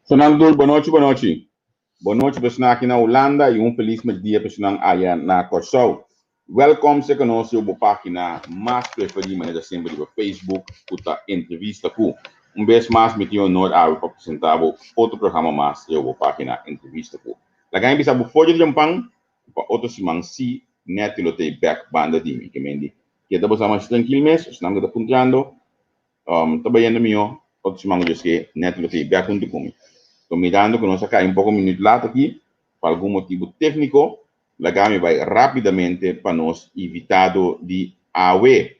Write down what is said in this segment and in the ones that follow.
Fernando, boa noite, boa noite. Boa noite, pessoal aqui na Holanda e feliz dia pessoal aí na Corsol. Welcome se conosco a página mais preferida de sempre do Facebook, a entrevista com vez mais me tenho honor a apresentar outro programa mais de página entrevista com. La ganha bisa bu fojo de jampang para outro simang si net lo te back banda di mi que mendi. Que estamos mais tranquilo mes, estamos da punjando. Trabalhando mio, outro simang just que net lo te back com comigo. Estou mirando que nós acá um pouco minuto lá aqui, por algum motivo técnico, a Gami vai rapidamente para nós invitado de AWE,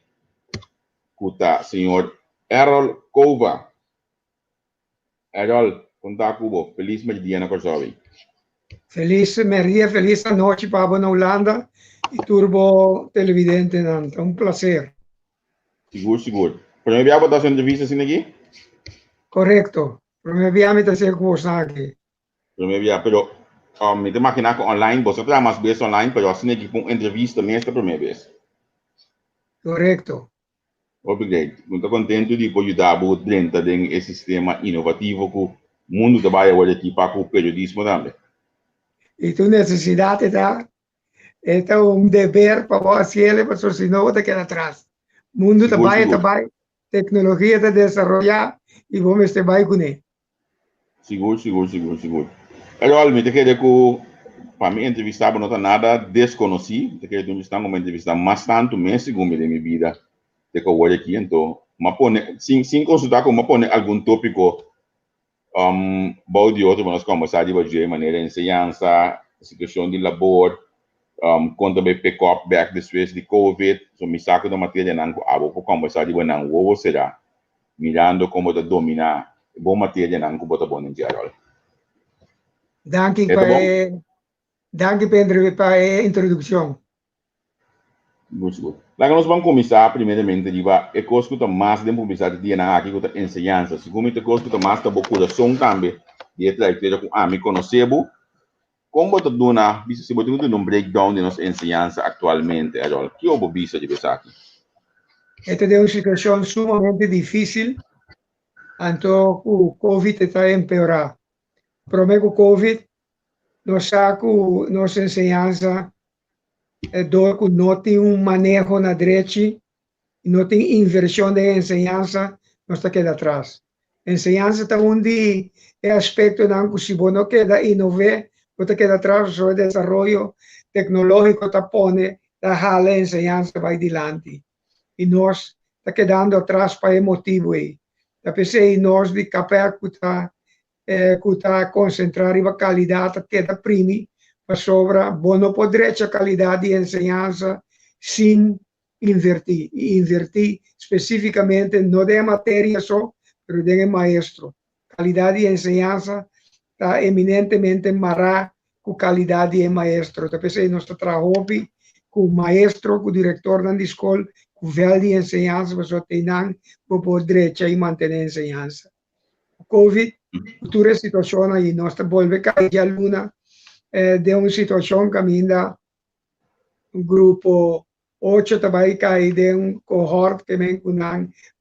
o senhor Errol Kova. Errol, conta Cubo, feliz dia na Corsovi. Feliz Maria, feliz noite para na Holanda e Turbo Televidente, um prazer. Seguro, seguro. Para mim, a sua entrevista assim aqui? Correto. Para mim, me ser curso aqui. Para mim, pero me imagina que online, você está mais bem online, pero assim aqui com entrevista mesmo para mim vez. Correto. Obrigado. Muito contente de poder ajudar a dentro desse sistema inovativo que o mundo trabalha hoje aqui para o periodismo também. E tu necessidade é dever para você, porque senão você queda atrás. O mundo trabalha, tecnologia está desenvolvida e vamos trabalhar com ele. Seguro. Realmente, queria que para mim entrevistar não está nada desconhecido. Eu queria estar uma entrevista bastante mais segura de minha vida. De que eu vou aqui, então, sem consultar como pone algum tópico bom de outro, nós conversar de maneira de ensinança, situação de labor, quando me pick up back depois de COVID, so me saco da matéria não abo para conversar de não ou será mirando como de dominar boa matéria não como tá bom em geral. Danke para a introdução. Muito. Lá nós vamos começar primeiramente de é coisa que mais de publicidade de na aqui que ensinança, segundo é coisa que mais da coração também de trazer com me conhecebo como tu dona se você tem um breakdown de nossa ensinança atualmente agora que o bisa de pensar aqui. Esta é uma situação sumamente difícil, então o COVID está a empeorar. Para mim, o COVID nos saco nossa ensinança que não tem manejo na direita, não tem inversão de ensinança, nós está queda atrás. Ensinança está onde é aspecto que se você não queda inovar, você queda atrás, o desenvolvimento tecnológico está pone, a jala ensinança vai adiante. E nós está quedando atrás para esse motivo aí. Está pensando nós de capaz que está concentrar a qualidade queda primi, para sobra, bom não poderia a qualidade de ensinança sem invertir. E invertir especificamente não de matéria só, mas de maestro. Qualidade de ensinança está eminentemente mará com qualidade de maestro. Está pensando nós trabalhamos com o maestro, com o diretor da escola, com o véu de ensinança, mas só tem não para poder manter a ensinança. O COVID, futura situação aí, nós volvemos a cair a luna de uma situação que ainda grupo 8 vai cair de cohort que vem com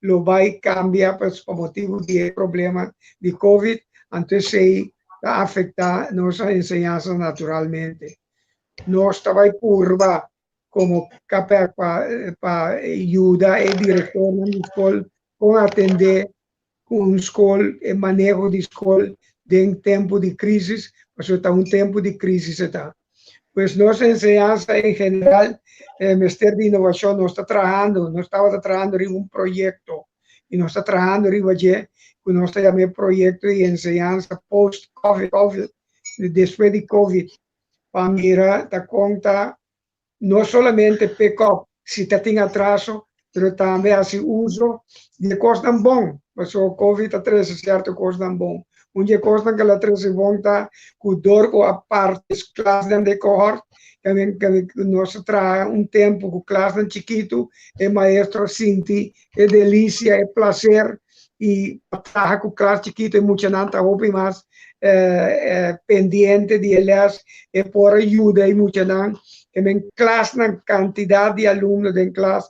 lo vai cambiar por motivo de problema de COVID, então se afetar nossa ensinança naturalmente. Nós vai curva como capaz para ajudar o diretor da escola com atender com escola e manejo de escola em tempo de crise, mas está tempo de crise está. Pues nossa ensinança em geral, Ministério de Inovação, nós estava trabalhando em projeto, e nós estamos trabalhando em que nós chamamos projeto de ensinança post-COVID, depois de COVID, para mirar da conta, não somente pick-up, se tem atraso, mas também assim uso de coisas bom, mas o COVID está trazendo certo coisas bom. Onde coisa que ela traz volta com dor com a parte classe de cohort, que nós traz tempo com classe chiquito, é maestro sinti, é delícia, é prazer, e trabalhar com classe chiquito é muito nada, houve mais pendiente de elas, é por ajuda, e muito nada, em classe, na quantidade de alunos em classe,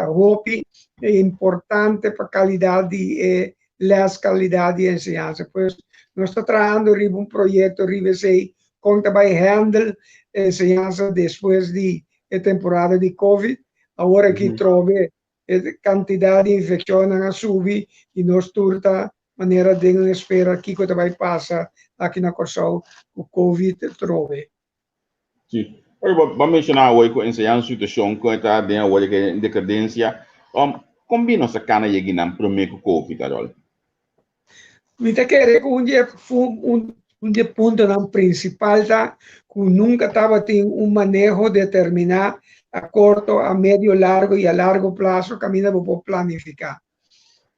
houve é importante para a qualidade e las qualidade de ensinança. Pois nós estamos trabalhando em projeto, sei, como também handle enseñanza depois de temporada de Covid. Agora que trove quantidade de infecção a subir e nós turta maneira de espera que também passa aqui na Corsol o Covid trove. Sim. Vamos mencionar hoje com a enseñanza situação que está dentro hoje que decadência. Combina essa cana e na primeiro Covid agora. Me te querer com um ponto não principal tá que nunca estava tendo manejo determinado a corto, a médio, largo e a largo prazo caminha para planificar.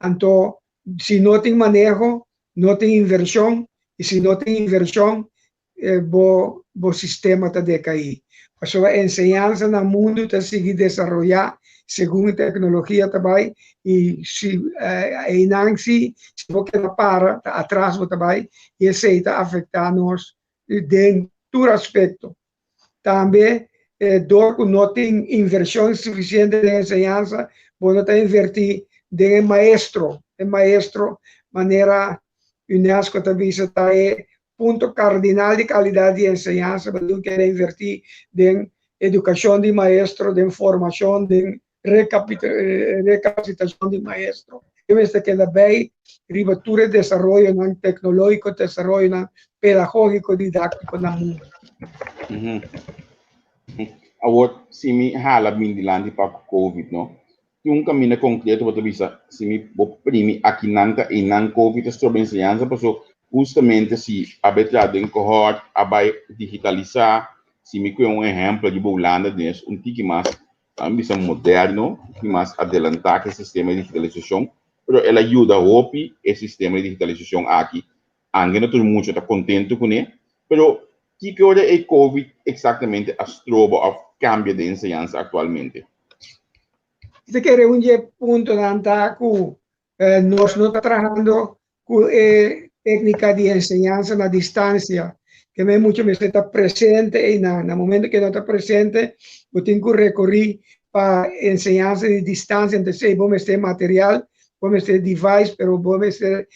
Então, se não tem manejo, não tem inversão e se não tem inversão, o sistema está decair. Então, a enseñanza no mundo está seguir desenvolver segundo a tecnologia também e se se você não para atrás também e isso está afetando nós de todo aspecto. Também não tem inversão suficiente na enseñanza, não está invertir em maestro, maneira UNESCO também está ponto cardinal de qualidade de enseñanza, mas não quer invertir em educação de maestro, de formação, de recapacitação de maestro. Deve queda bem, ribatura de desenvolvimento tecnológico, desenvolvimento pedagógico, didático no mundo. Agora, se me hala mindilante para Covid, não? Um caminho concreto para visa, se me oprime aqui nanta e não Covid, sobre enseñanza, porque justamente se abetrado em cohort, abai digitalizar, se me um exemplo de Holanda, tique mais ambícia moderno, que mais adelantar que o sistema de digitalização, mas ela ajuda a OPI, o sistema de digitalização aqui. Ainda todo mundo está contente com ele, mas que hora é Covid exatamente a estroba ou cambia de enseñanza atualmente? Este que era ponto que nós não estamos trabalhando com técnica de enseñanza na distância, que é muito mais está presente e no momento que não está presente, eu tenho que recorrer para enseñanza de distância, então vamos ter material, vamos ter device, pero vamos ter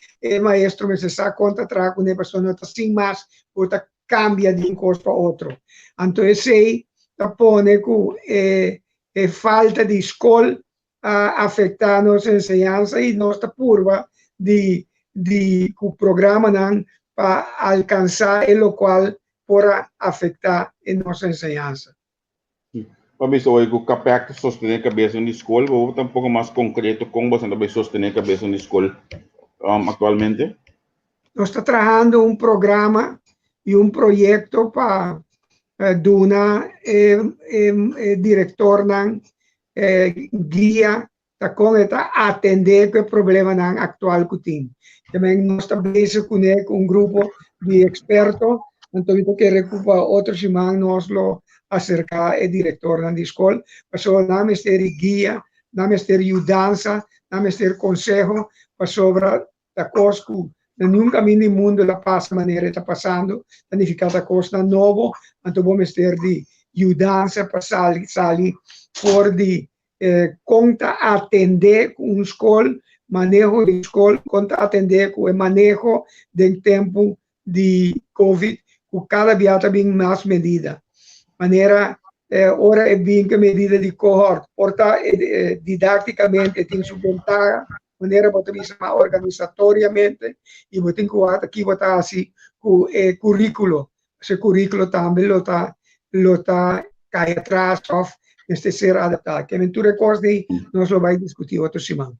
maestro, mas se sabe conta atrás com a pessoa não está sem mais, ou está cambia de um curso para outro. Então sei, está pone que falta de escola afetar nossa enseñanza e nossa curva de o programa para alcançar o qual para afetar a nossa enseñanza. Para ver se o CAPEC sostener a cabeça na escola, ou um pouco mais concreto, como você também sostener a cabeça na escola atualmente? Nós estamos trabalhando programa e projeto para dar diretor guia para atender o problema atual que tem. Também nós estabelecemos com grupo de expertos, então eu quero recuperar outro semana nós lo acercar o diretor da escola, para não ter guia, não ter ajudança, não ter conselho para sobre a coisa que nenhum caminho do mundo la passa maneira está passando, planificada coisa nova, então vamos ter de ajudança para sair por de conta atender com escola, manejo de escola, conta atender com o manejo do tempo de Covid, com cada vez também mais medida. Maneira, ora é bem que medida de cohort, porta didaticamente tem sua vantagem, maneira para trabalhar organizatoriamente e você tem que aqui botar assim o currículo, esse currículo também lo tá cai atrás of este ser adaptado. Que aventura coisa de nós lo vai discutir outra semana.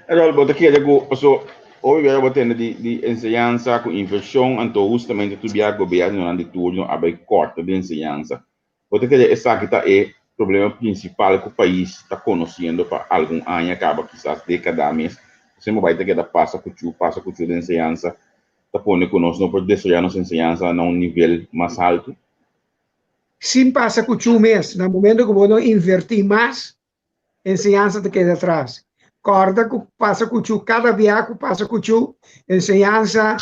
Agora, você quer dizer, hoje eu vou ter de enseñanza com inversão, então justamente tu via governo de turno abre corta de enseñanza. Você quer dizer, essa aqui tá problema principal que o país está conhecendo para algum ano, acaba quizás décadas, você não vai ter que dar passa com o de enseñanza, está pondo conosco, não pode desarrollar nossa enseñanza a nível mais alto. Sim, passa com o mês, no momento que vou invertir mais, enseñanza te queda atrás. Corda que passa com o cada viagem passa com o enseñanza,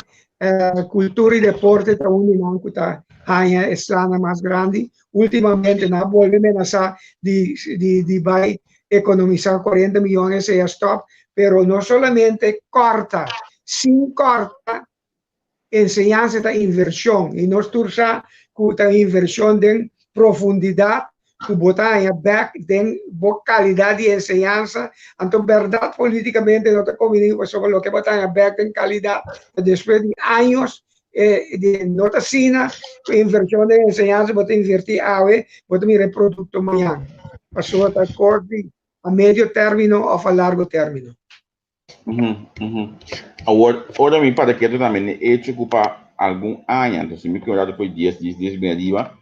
cultura e deporte está unindo que está a estrada mais grande. Ultimamente, não volvemos a de vai economizar 40 milhões e stop, pero não solamente corta sin corta enseñanza de inversión. Y nos tursa con inversión de profundidad, que botar en back de calidad de enseñanza. Entonces, verdad, políticamente no te conviene sobre lo que botar en back en calidad. Después de años de nota sina, inversión de enseñanza, botar invertir ave, botar mi producto mañana. Pasó a corto, a medio término o a largo término. Ahora mi padre que también he hecho ocupa algún año, entonces me quedo después 10 bien arriba,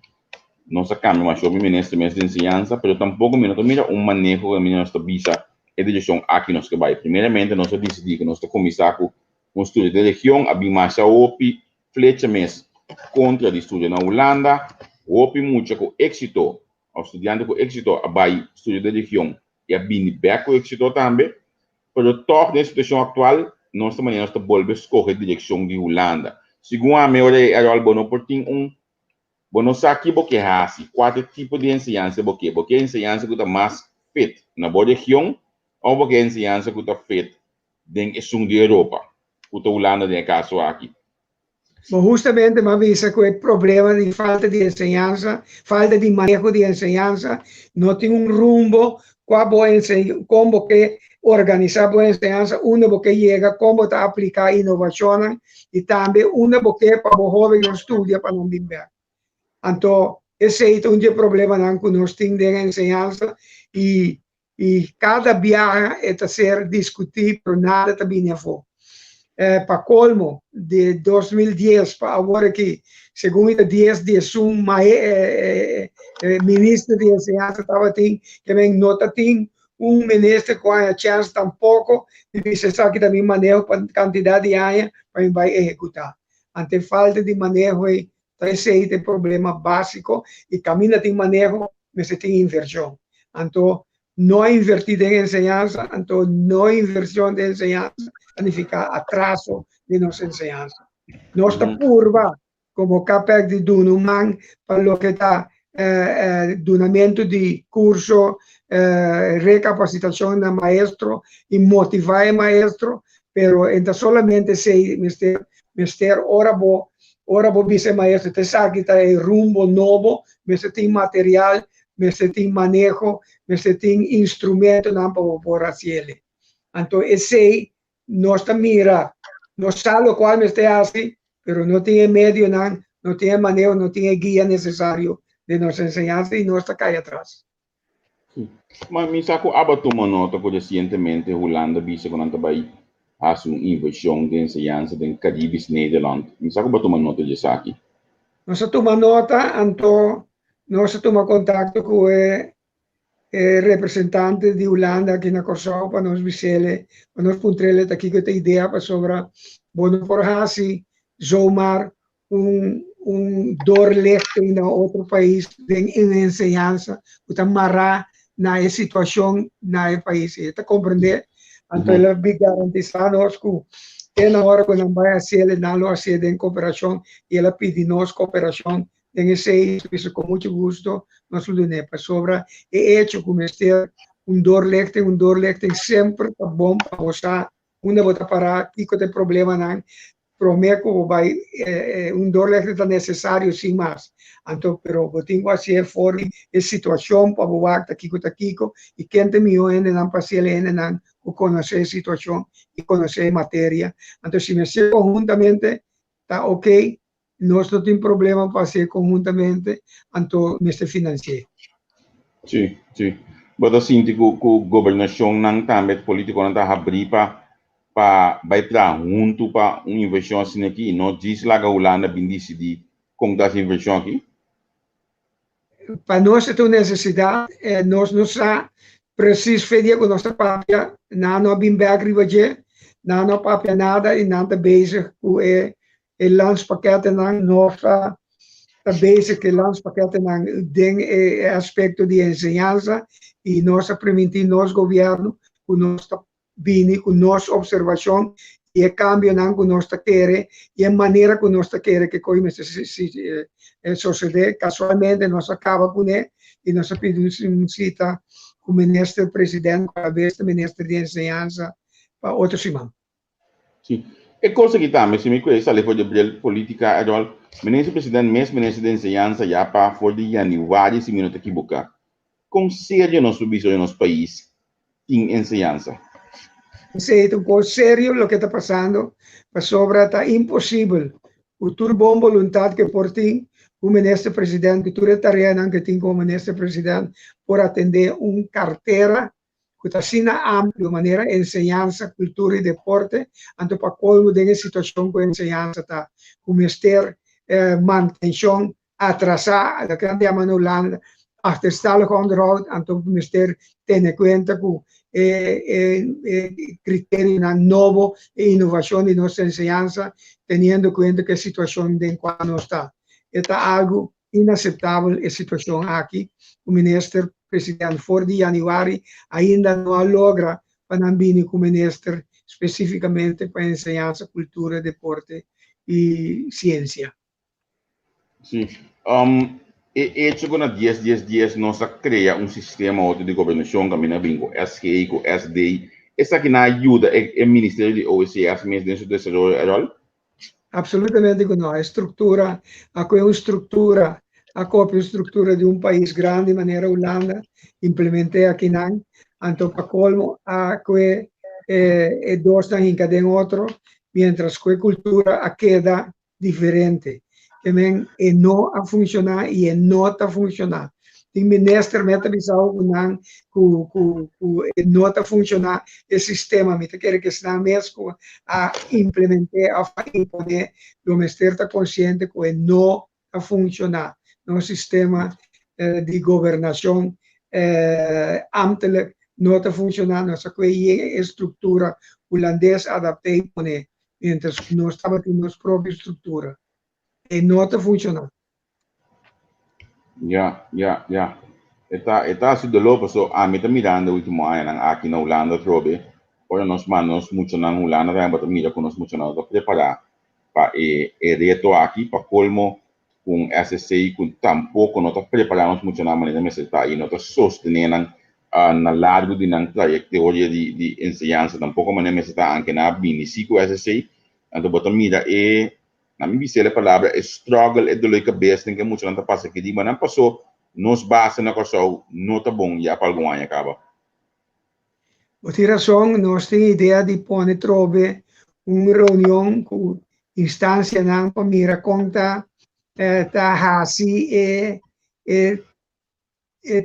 no sacamos más yo mi este mes de enseñanza, pero tampoco mira un manejo de nuestra visa de dirección aquí nos que va. Primeramente nos decidí que nuestro comisario un estudio de región, había más opi flecha mes contra el estudio en Holanda, opi mucho con éxito, estudiante con éxito, había estudio de región y había back con éxito también. Pero toch na situação atual, nós também nós volvemos a escolher a direção de Holanda. Segundo a minha era algo por tem bueno aqui porque assim quatro tipos de ensinança porque ensinança que está mais fit na boa região ou porque ensinança que está fit dentro de Europa, que está Holanda de caso aqui. Bom, justamente me avisa que o problema de falta de enseñanza, falta de manejo de enseñanza, não tem rumbo, como que organizar boa enseñanza, porque llega, como está aplicar inovação e também porque para o jovem não estuda para não viver. Então, esse é um problema que nós temos de enseñanza e cada viagem é a ser discutido, mas nada está bem fora. Para colmo, de 2010 para agora que, segundo o 10 de ministro de enseñanza estava que vem nota tem ministro com a chance tampouco de se sabe que também manejo para quantidade de anos para vai executar. Ante falta de manejo esse é o problema básico e caminha tem manejo, mas tem inversão. Então, não invertir em enseñanza, então não inversão de enseñanza, significa atraso de nossa enseñanza. Nossa curva, como CAPEC de Dunuman, para lo que está donamento de curso, recapacitação de maestro e motivar o maestro, pero então solamente se mister ora vou ser maestro, te sabe que está em rumbo novo, mas tem material, mas tem manejo, mas tem instrumento não para fazer. Então esse nós mira, nós sabe o qual me está assim, pero não tem meio não tem manejo, não tem guia necessário de nossa enseñanza e nós está cá atrás. Mas me saco abato uma nota que recentemente Holanda vise quando trabalha faz uma inversão de enseñanza em Caribes Nederland. Me saco abato uma nota de aqui. Nós toma nota, então nós toma contato com o representante de Holanda aqui na Corsão para nós visele, para nós puntrele aqui com a ideia para sobre bueno por hasi zomaar doorlichting naar outro país em enseñanza, para marrar na situação na país. Está compreender? Então ela vai garantizar nós que na hora que não vai fazer, não lo hacer em cooperação e ela pede nós cooperação. En ese servicio con mucho gusto nos lo doné para sobra. He hecho como este un doorlichting sempre está bom para usar una bota para pico de problema não. Prometo vai doorlichting está necessário sim mais. Então, pero botinho assim for a situação para boar aqui com e quem tem ainda não passei ainda não conhecer a situação e conhecer a matéria. Então, se me ser conjuntamente está ok. Nós não temos problema para fazer conjuntamente, então, neste financeiro. Sim. Mas assim, que a governação não também político não está abrindo para vai para junto para uma inversão assim aqui, não diz lá que a Holanda bem decidir com essa inversão aqui. Para nós é uma necessidade, nós não sabemos preciso fazer com nossa pátria, não bem bem arriba não papia nada e nada bezig com o landspakket nossa bezig que landspakket tem aspecto de enseñanza e nossa permitir nosso governo com nossa bini com nossa observação e cambio com nossa querer e a maneira que nossa querer que coi suceder casualmente nós acaba com ele e nós pedimos cita com o ministro presidente para ver o ministro de enseñanza para outra semana. Sim. E cosa que também, se me conhece, ali for de política, agora, ministro presidente, ministro de enseñanza, já para for de januário, se me não te equivocar. Conselho nosso bicho em nosso país em enseñanza. Sí, un poco serio lo que está pasando, pero sobre está imposible. Tu buena voluntad que por ti, un ministro presidente, tu tarea que tiene como ministro presidente por atender una cartera que está sin amplia manera enseñanza, cultura y deporte, antes para colmo de una situación con enseñanza está, un ministerio mantención atrasada, lo que llaman en Holanda, achterstallig onderhoud, antes el ministerio tiene cuenta con criterio nuevo e innovación en nuestra enseñanza, teniendo en cuenta que la situación de cuando está. Está algo inaceptable la situación aquí. El ministro presidente for de januário ainda no logra para venir como ministro específicamente para enseñanza, cultura, deporte y ciencia. Sí. Hecho con 10 nos crea un sistema de gobernación que me bingo SGI con SD. Esa que nos ayuda el ministerio de OECS mes de su desarrollo. Absolutamente que no. A estructura, a copia estructura de un país grande de manera Holanda, implementé aquí en Antopacolmo, a que dos están en cada otro, mientras que cultura queda diferente. Também não a funcionar e não está funcionando. Tem ministro meta bisau não não está funcionar o sistema, me quer que está mesmo a implementar, a imponer, o ministério está consciente que não a funcionar. No sistema de governação ambtelijk não está funcionando, nossa estrutura holandesa adaptei poner, mientras que nós estamos com nossa própria estrutura. E não está funcionando. Ya. Está así de lo paso a mí también mirando el último año aquí en Holanda trobe. Ahora nos manos mucho en Holanda también, pero mira con nos mucho nada preparar para el reto aquí para colmo con SSI con tampoco no está preparamos mucho nada manera me está y no está sosteniendo na largo de una trayectoria de enseñanza tampoco manera me está aunque nada binicico SSI entonces mira na minha visão a palavra é struggle é dor de cabeça tem que muito não tá passa que de mas não passou nos base na coisa não tá bom já para algum ano acaba. Por razão nós tem ideia de pôr trobe uma reunião com instância não para mira conta tá assim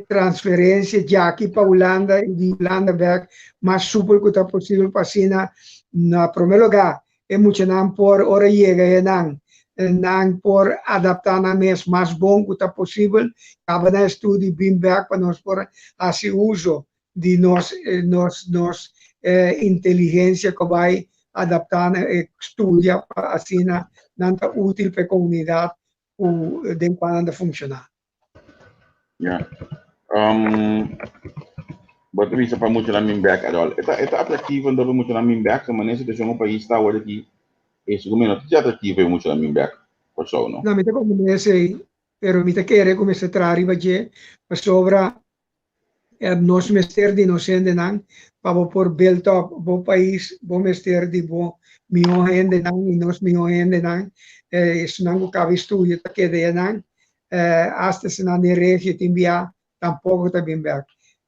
transferência já aqui para Holanda e de Holanda ver mais super que tá possível para cima na primeiro lugar é muito não por hora chega não por adaptar na mês mais bom que está possível acaba na estudo bem back para nós por assim uso de nós inteligência que vai adaptar estudia assim não tá útil para a comunidade de quando funcionar. Yeah. But bisa pa mucho namin back at all. Ito atractivo ando mucho namin back sa maneira de um país está agora aqui. Isso como não é atrativo é mucho namin back. Por so no. Não, me como nesse, pero me querer como se trari baje, mas sobra nos mester de inocente não, para por build up bo país, bo mester de bo mio gente não e nos mio gente não, isso não cabe estudo tá que de não, hasta se na região timbia tampouco tá bem back.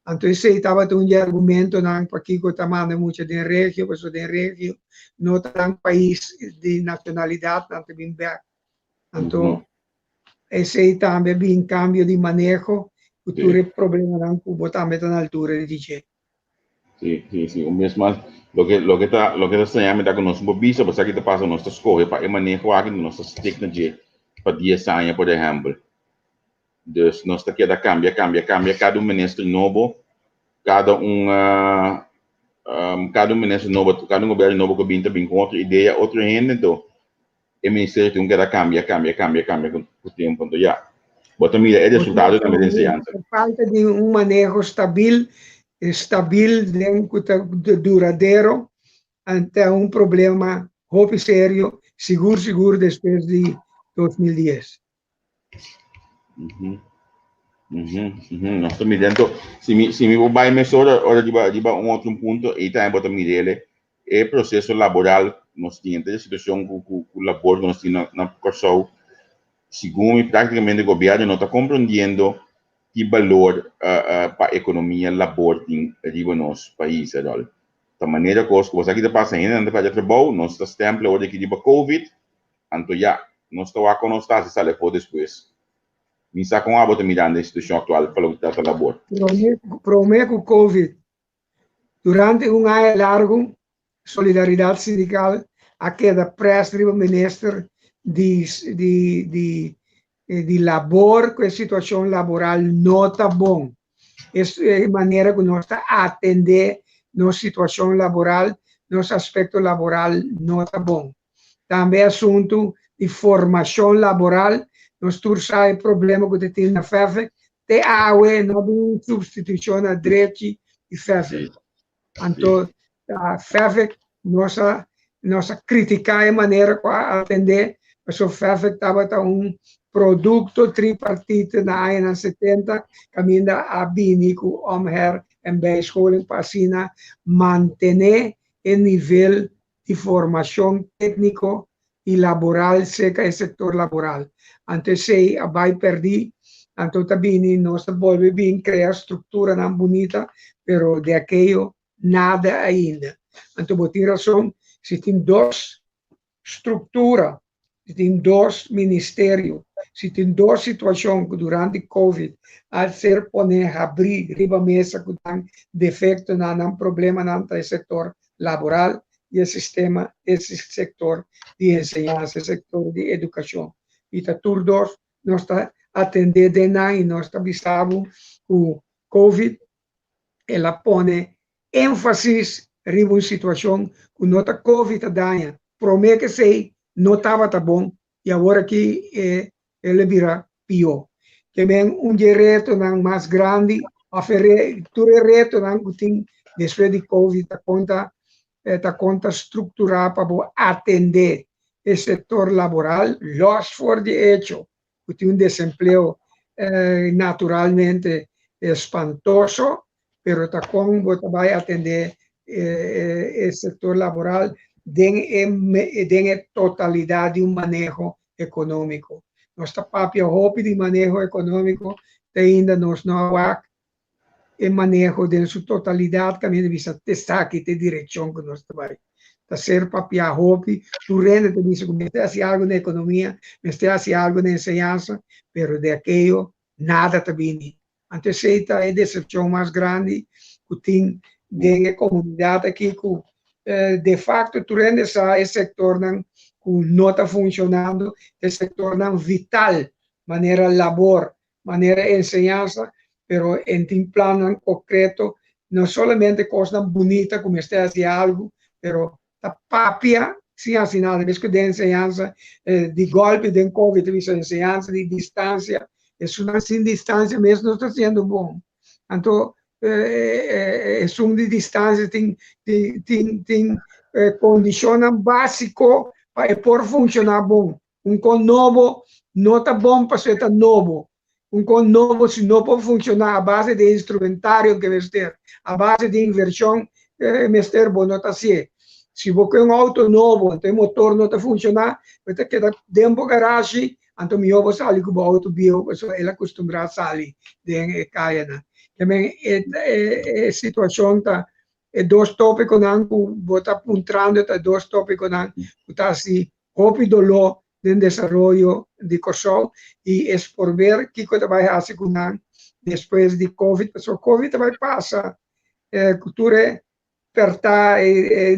Então, esse estava um argumento para que o tamanho muito de região, porque de região não tem país de nacionalidade, não tem bem. Então, esse também bem cambio de manejo, o problema não que botar meta na altura de dizer. Sí, o mesmo lo que está enseñando está con nosotros visa, pues aquí te pasa nuestras cosas para el manejo aquí de nuestras técnicas para 10 años, por ejemplo. Dus nós está queda cambia cada ministro novo, cada ministro novo, cada governo novo que vem com outra ideia, outra renda, então o ministério tem que cambia com o tempo, então já. Bota mira, é resultado da enseñanza. Falta de manejo estável, duradouro, ante problema muito sério, seguro depois de 2010. Nós estamos dentro, se me vai mais hora de outro ponto, e também bota mirele, o processo laboral, nós temos a situação com o labor que nós temos na Corsol, segundo praticamente o governo não está compreendendo que valor para a economia labor tem aqui no nosso país. Da maneira que você aqui passa ainda, não para trabalho, nós estamos tempo hoje aqui de Covid, então já, nós estamos com nós está se sale por depois. Me está com a bota mirando a situação atual para o que está labor. Prometo Covid. Durante um ano largo, Solidariedade Sindical a queda preso o ministro de labor, com a situação laboral não está bom. Essa é a maneira que nós está atender nossa situação laboral, nosso aspecto laboral não está bom. Também assunto de formação laboral, nós temos o problema que tem na FEFEC, tem água, não tem substituição a direito e FEFEC. Então, a FEFEC, nossa criticar a maneira que atender, mas o FEFEC estava produto tripartite na anos 70, caminha a binico omher en bijscholing para manter o nível de formação técnico e laboral seca o setor laboral. Antes se vai perder, então também nós volvemos bem criar estrutura não bonita, pero de aquello nada ainda. Então, por razão, se tem duas estruturas, se tem dois ministérios, se tem duas situações que durante Covid, al ser poner abrir riba mesa que tem defeito, não problema no setor laboral e o sistema, esse setor de enseñança, setor de educação. E está todos nós está atendendo e nós está avisando o Covid, ela põe ênfase em uma situação que não está Covid daña. Promete que sei, não estava tá bom, e agora que ele virá pior. Também reto mais grande, todo reto que tem depois de Covid, está conta estruturar para atender o setor laboral, los for de hecho, que tem desemprego naturalmente espantoso, pero está com vai atender o setor laboral den totalidade de manejo econômico. Nossa própria roupa de manejo econômico ainda nós não há manejo de sua totalidade, também visa testar que tem direção que nós trabalhamos. Da ser própria roupa, tu rende te diz que me hace algo na economia, me hace algo na enseñança, pero de aquello nada está vindo. Antes esta é a decepção mais grande que tem da comunidade aqui, que de facto tu rende esse setor não está funcionando, esse setor não vital, maneira labor, maneira enseñança, pero em um plano concreto, não somente coisa bonita, como está haciendo algo, pero a papia, sem assim nada, mesmo que de enseñança, de golpe, de Covid, de enseñança, de distância, isso não sem distância mesmo não está sendo bom. Então, sum de distância tem condição básico para por funcionar bom. Com novo não está bom para ser novo. Com novo, se não pode funcionar a base de instrumentário que vai ter, a base de inversão, vai bom não está assim. Se você é auto novo, então o motor não está funcionando, vai ter que dar tempo garagem, então melhor você sair com o auto bio, ele acostumado a sair de caia. Também a situação está dois tópicos não que está apontando, está dois tópicos não que está assim rápido lo de desenvolvimento de Corsol e é por ver o que vai fazer com depois de Covid, porque o Covid vai passar, cultura apertar,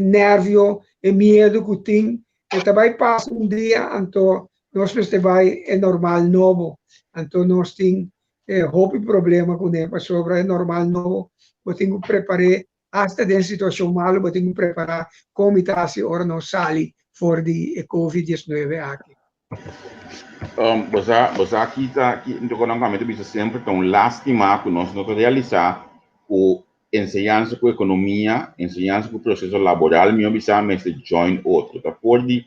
nervio e medo que tem, e vai passar dia, então nós vai é normal novo, então nós temos houve problema com ele, sobre é normal novo, eu tenho que preparar, até de situação mal, eu tenho que preparar como está se ora não sai fora de Covid-19 aqui. Você aqui está, então, quando bisa sempre tão lastimado que nós não realizar o enseñança com economia, enseñança com processo laboral, meu bisa mais de join outro, tá por de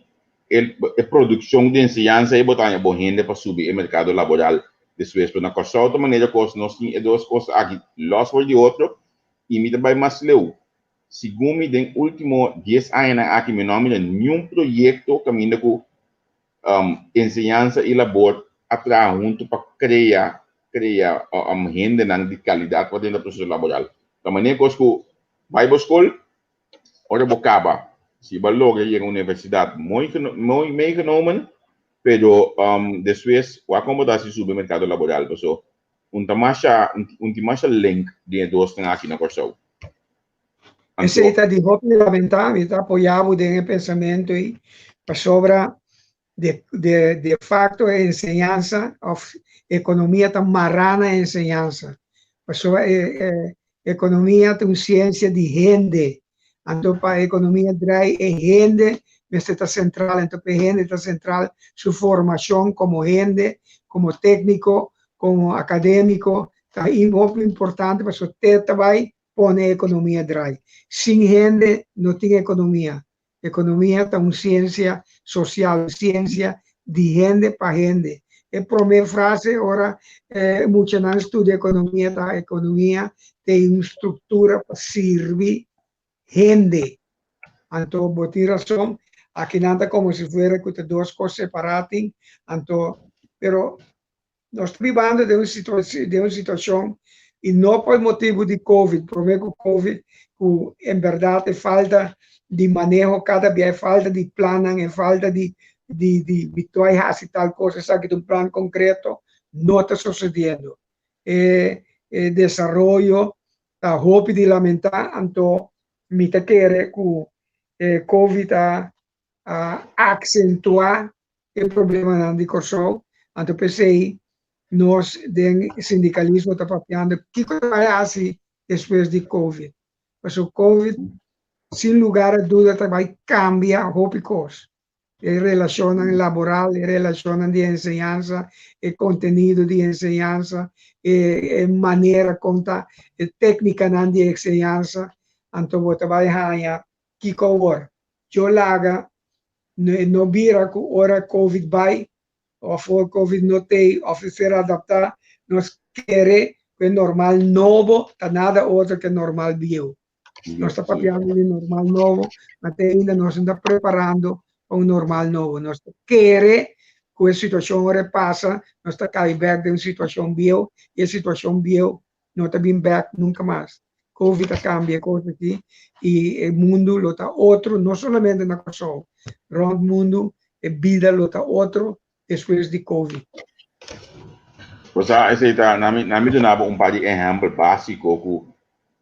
a produção de enseñança e botar a boa renda para subir o mercado laboral depois para na coisa outra maneira que nós temos duas coisas aqui, los for de outro e me também mais leu. según den último 10 años aquí me nomina ni un proyecto camino con enseñanza y labor atrás junto para crear gente de calidad para dentro do processo laboral. Da maneira que vai para a escola, ora bocaba, se vai logo ir à universidade, muito bem genomen, pero depois vai acomodar-se no mercado laboral. Então, mais link de dois tem aqui na Corsão. Esse está de roupa lamentável, está apoiado em pensamento e sobre de facto a enseñanza, economía tan marrana enseñanza. Pasó economía tan ciencia de gente. Entonces, para economía trae gente, está central, entonces gente está central, su formación como gente, como técnico, como académico, está muy importante, para eso usted va a poner economía trae. Sin gente no tiene economía. Economía es una ciencia social, ciencia de gente para gente. La primera frase, ahora, muchos no estudian economía, la economía tiene una estructura para servir gente. Entonces, por ti razón, aquí nada como si fuera que dos cosas separadas, pero nos estamos viviendo de una situación y no por motivo de COVID, porque COVID, en verdad, falta de manejo cada vez, falta de plan, falta de hacer tal cosa, sabe que un plan concreto no está sucediendo. Desarrollo, a hope de lamentar, entonces, me quiere que COVID a acentuar el problema de Corsol, entonces pensé, nos den sindicalismo está papeando, ¿qué vai hacer después de COVID? Pues o COVID, sin lugar a duda, vai cambiar cosas. Relacionan laboral, relacionan de enseñanza, el contenido de enseñanza, manera conta, técnica de enseñanza. Entonces, vai ganhar que cor. Yo laga, no vira que ora COVID vai, ou for COVID não tem, ou ser adaptar, nós queremos que normal novo, tá nada outro que normal bio. Nós estamos papeando de normal novo, até ainda nós estamos preparando para um normal novo. Nós queremos que a situação agora passa, nós estamos caindo back de uma situação bio, e a situação bio não está vindo back nunca mais. COVID cambia coisa aqui, e o mundo está outro, não somente na Corsol, o mundo, a vida está outro, después de COVID. Pues ese está, nami donava un par de ejemplos básicos que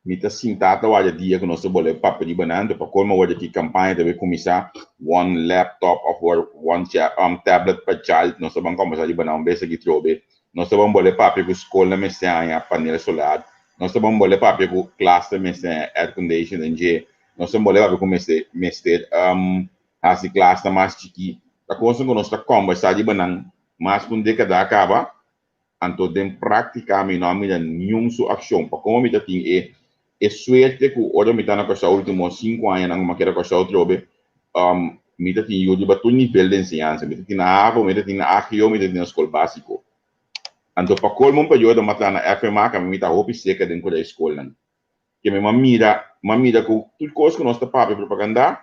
mita sintata waja dia que nós boleh papel banando para como waja que campanha deve começar one laptop or one tablet per child nós vamos começar de banar besa que trobe nós vamos boleh papel que escola mesenha painel solar nós vamos boleh papel que classe mesenha air conditioning nós vamos boleh papel que mestre hasi classe mais chiqui a coisa que nós está conversar de banar mas quando década acaba anto den prática mi não me dá nenhum sua ação para como me dá tem suerte que ora me tá na coisa últimos 5 anos não me quero coisa outro obe me dá tem eu de bato nível de ensinança me tem na avo me tem na arqueo me tem na escola básico anto para colmo período matar na FMA que me tá hope seca dentro da escola que me mira que tudo coisa que nós está para propaganda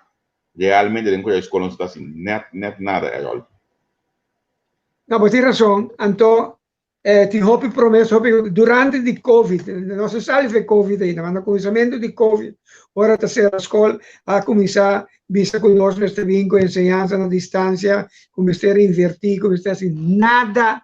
realmente dentro da escola não está assim net nada é all. No, pues tienes razón. Entonces, ti hopi promesso durante il Covid, non si sa il Covid, ma il cominciamento di Covid, ora la scuola ha cominciato, visto che noi stiamo vinco insegnanza a distanza, come stiamo invertito, come stiamo nada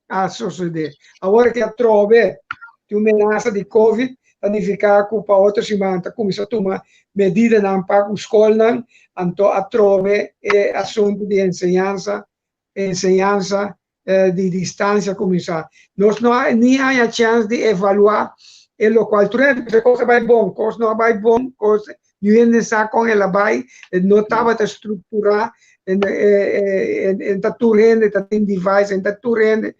a succedere. Ora che trove più amenaza di Covid, significa che per 8 settimane comincia a tomare medite non per la scuola, a trove assunti di insegnanza di distanza cominciare. Non hai a chance di evaluare e lo qual cosa vai buon, cosa non vai buon, cosa non sa con la vai non stava da strutturare in tatturende, in device, in tatturende,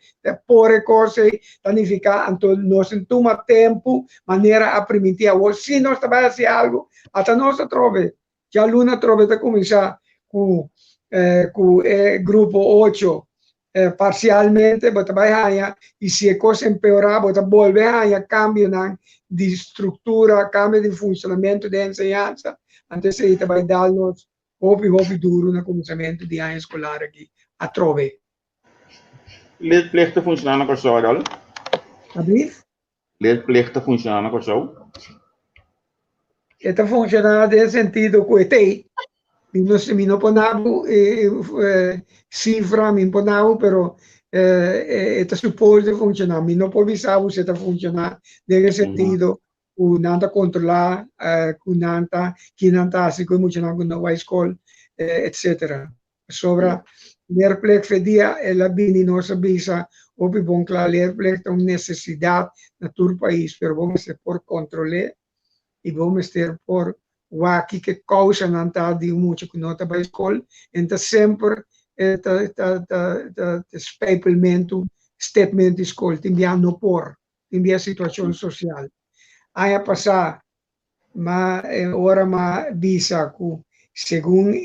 porre cose, pianificare, non sentiamo tempo, maniera a primitiva. O se non sta a fare algo, a non si trova, già l'una trova da cominciare con il gruppo 8, parcialmente, bota vai haya, e se a coisa empeorar, bota volver a cambio de estrutura, cambio de funcionamento da enseñança, antes aí vai dar-nos hobby duro no começamento de ano escolar aqui, a trove. Leerplichten functioneren na Kosovo, Adol? Abrir? Leerplichten functioneren na Kosovo? Esta funciona nesse sentido que mi no ponavo cifra, mi ponavo, però esta supporto funziona, mi no povisavo se esta funciona nel sentido un'anta controllare, un'anta chi nanta si come funziona con nuova scuola, eccetera. Sopra l'Airplek fedia e la bini non sabisa o pi bon clar l'Airplek una necessidad na tur país, pero vamos ser por controlar e vamos ter por waki que causa nanta di mucho que nota para escola, então sempre spepelmento statement escola, timbia no por, timbia situação social. Aí a passar, mas ora ma bisa que segundo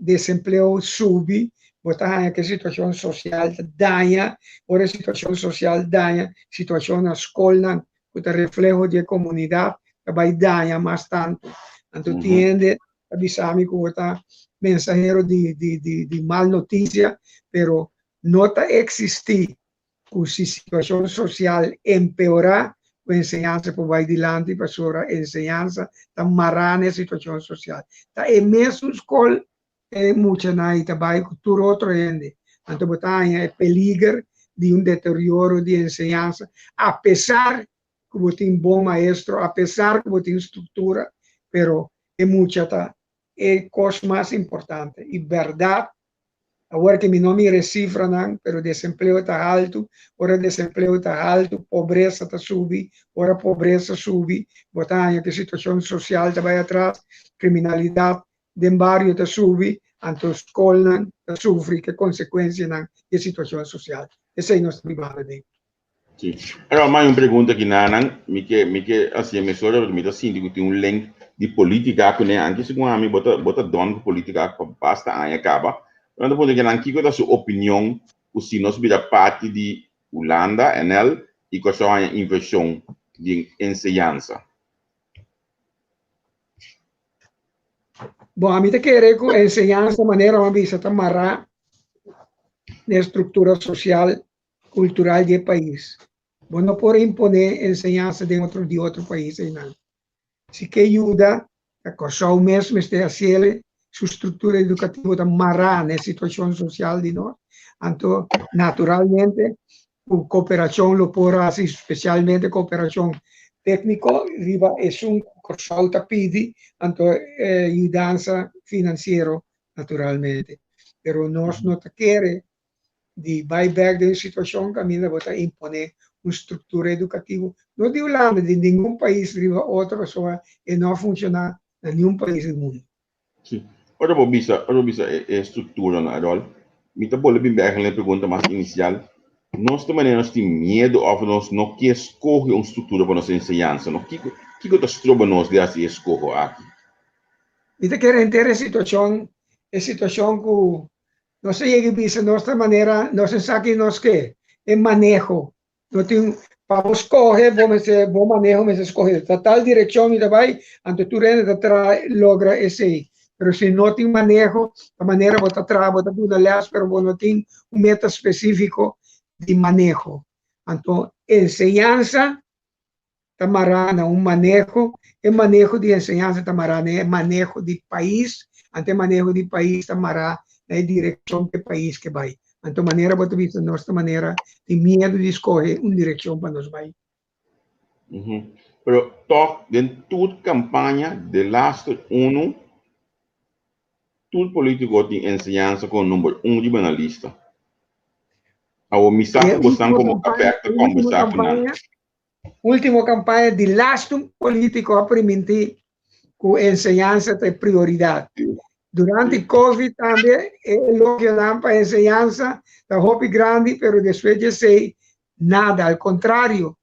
desemprego sube, botar que situação social danha, ora situação social danha, situação na escola, que reflejo de comunidade, vai danha mais tanto. Então, tiende a avisar-me que está mensajero de mal notícia, pero não está existir que se a situação social empeorar, a enseñanza vai adiante para a enseñanza está marrando a situação social. Está em mesmo escola, muita naí vai por outro ende. Então, é peligro de deterioro de enseñanza, apesar que você tem bom maestro, apesar que você tem estrutura, pero mucha cosa más importante. Y verdad, ahora que mi nombre recifra, pero desempleo está alto, ahora desempleo está alto, pobreza está subi, ahora pobreza subi, botando que situación social está vai atrás, criminalidad de barrio está subi, entonces escola está sufre, que consecuencia de situación social. Esa es nuestra privada de. Sim. Allora, ma una pergunta che Nanan, mica assieme a solo, mi da sindico di un link di politica, quindi anche secondo me, bota don politica, basta, acaba. Però dopo che anche questa sua opinione, così non si da parte di Olanda, NL, e cosa è inversione di insegnanza. Bom, a mim te querer que a enseñanza de maneira uma vista amarrar na estrutura social, cultural do país. Bom, não pode imponer enseñanza de outro país. Se que ajuda, a Kosovo mesmo está fazendo sua estrutura educativa amarrar na situação social de nós. Então, naturalmente, a cooperação lo pode fazer, especialmente cooperação técnica, riba é Kosovo pede, então, ajudança financeira, naturalmente. Pero nós não queremos de buyback de situação que a mim vai imponer uma estrutura educativa, não de Holanda, de nenhum país, riba outra pessoa, e não funciona em nenhum país do mundo. Sim. Ora, bisa estrutura, não é? Me tá bom, bem a pergunta mais inicial. Nós também nós temos medo ou nós não quer escolher uma estrutura para nossa ensinança. O que nós trobamos de assim escolher aqui? Me tá querendo ter a situação que não sei que bisa nossa maneira, não se sabe nós que é manejo. Não tem para escolher, bom manejo, mas escolher tal direção e vai, então tu logra esse. Pero se não tem manejo, a maneira bota atrás, bota tudo aliás, pero não tem meta específico de manejo. Então, enseñanza tamarana, manejo, é manejo de enseñanza tamarana, é manejo de país, ante manejo de país tamará na direção que país que vai. Então, maneira bota vista nossa maneira de medo de escolher uma direção para nós vai. Pero toch, de toda campanha de laatste ONU, todo político tem enseñanza com o número 1 de na lista. A missão que estão como aberta a conversar com nós. Última campanha de lasto político a permitir que a enseñanza é prioridade. Durante o Covid também, o que dá para a enseñanza da hobby grande, pero depois de sei nada, ao contrário.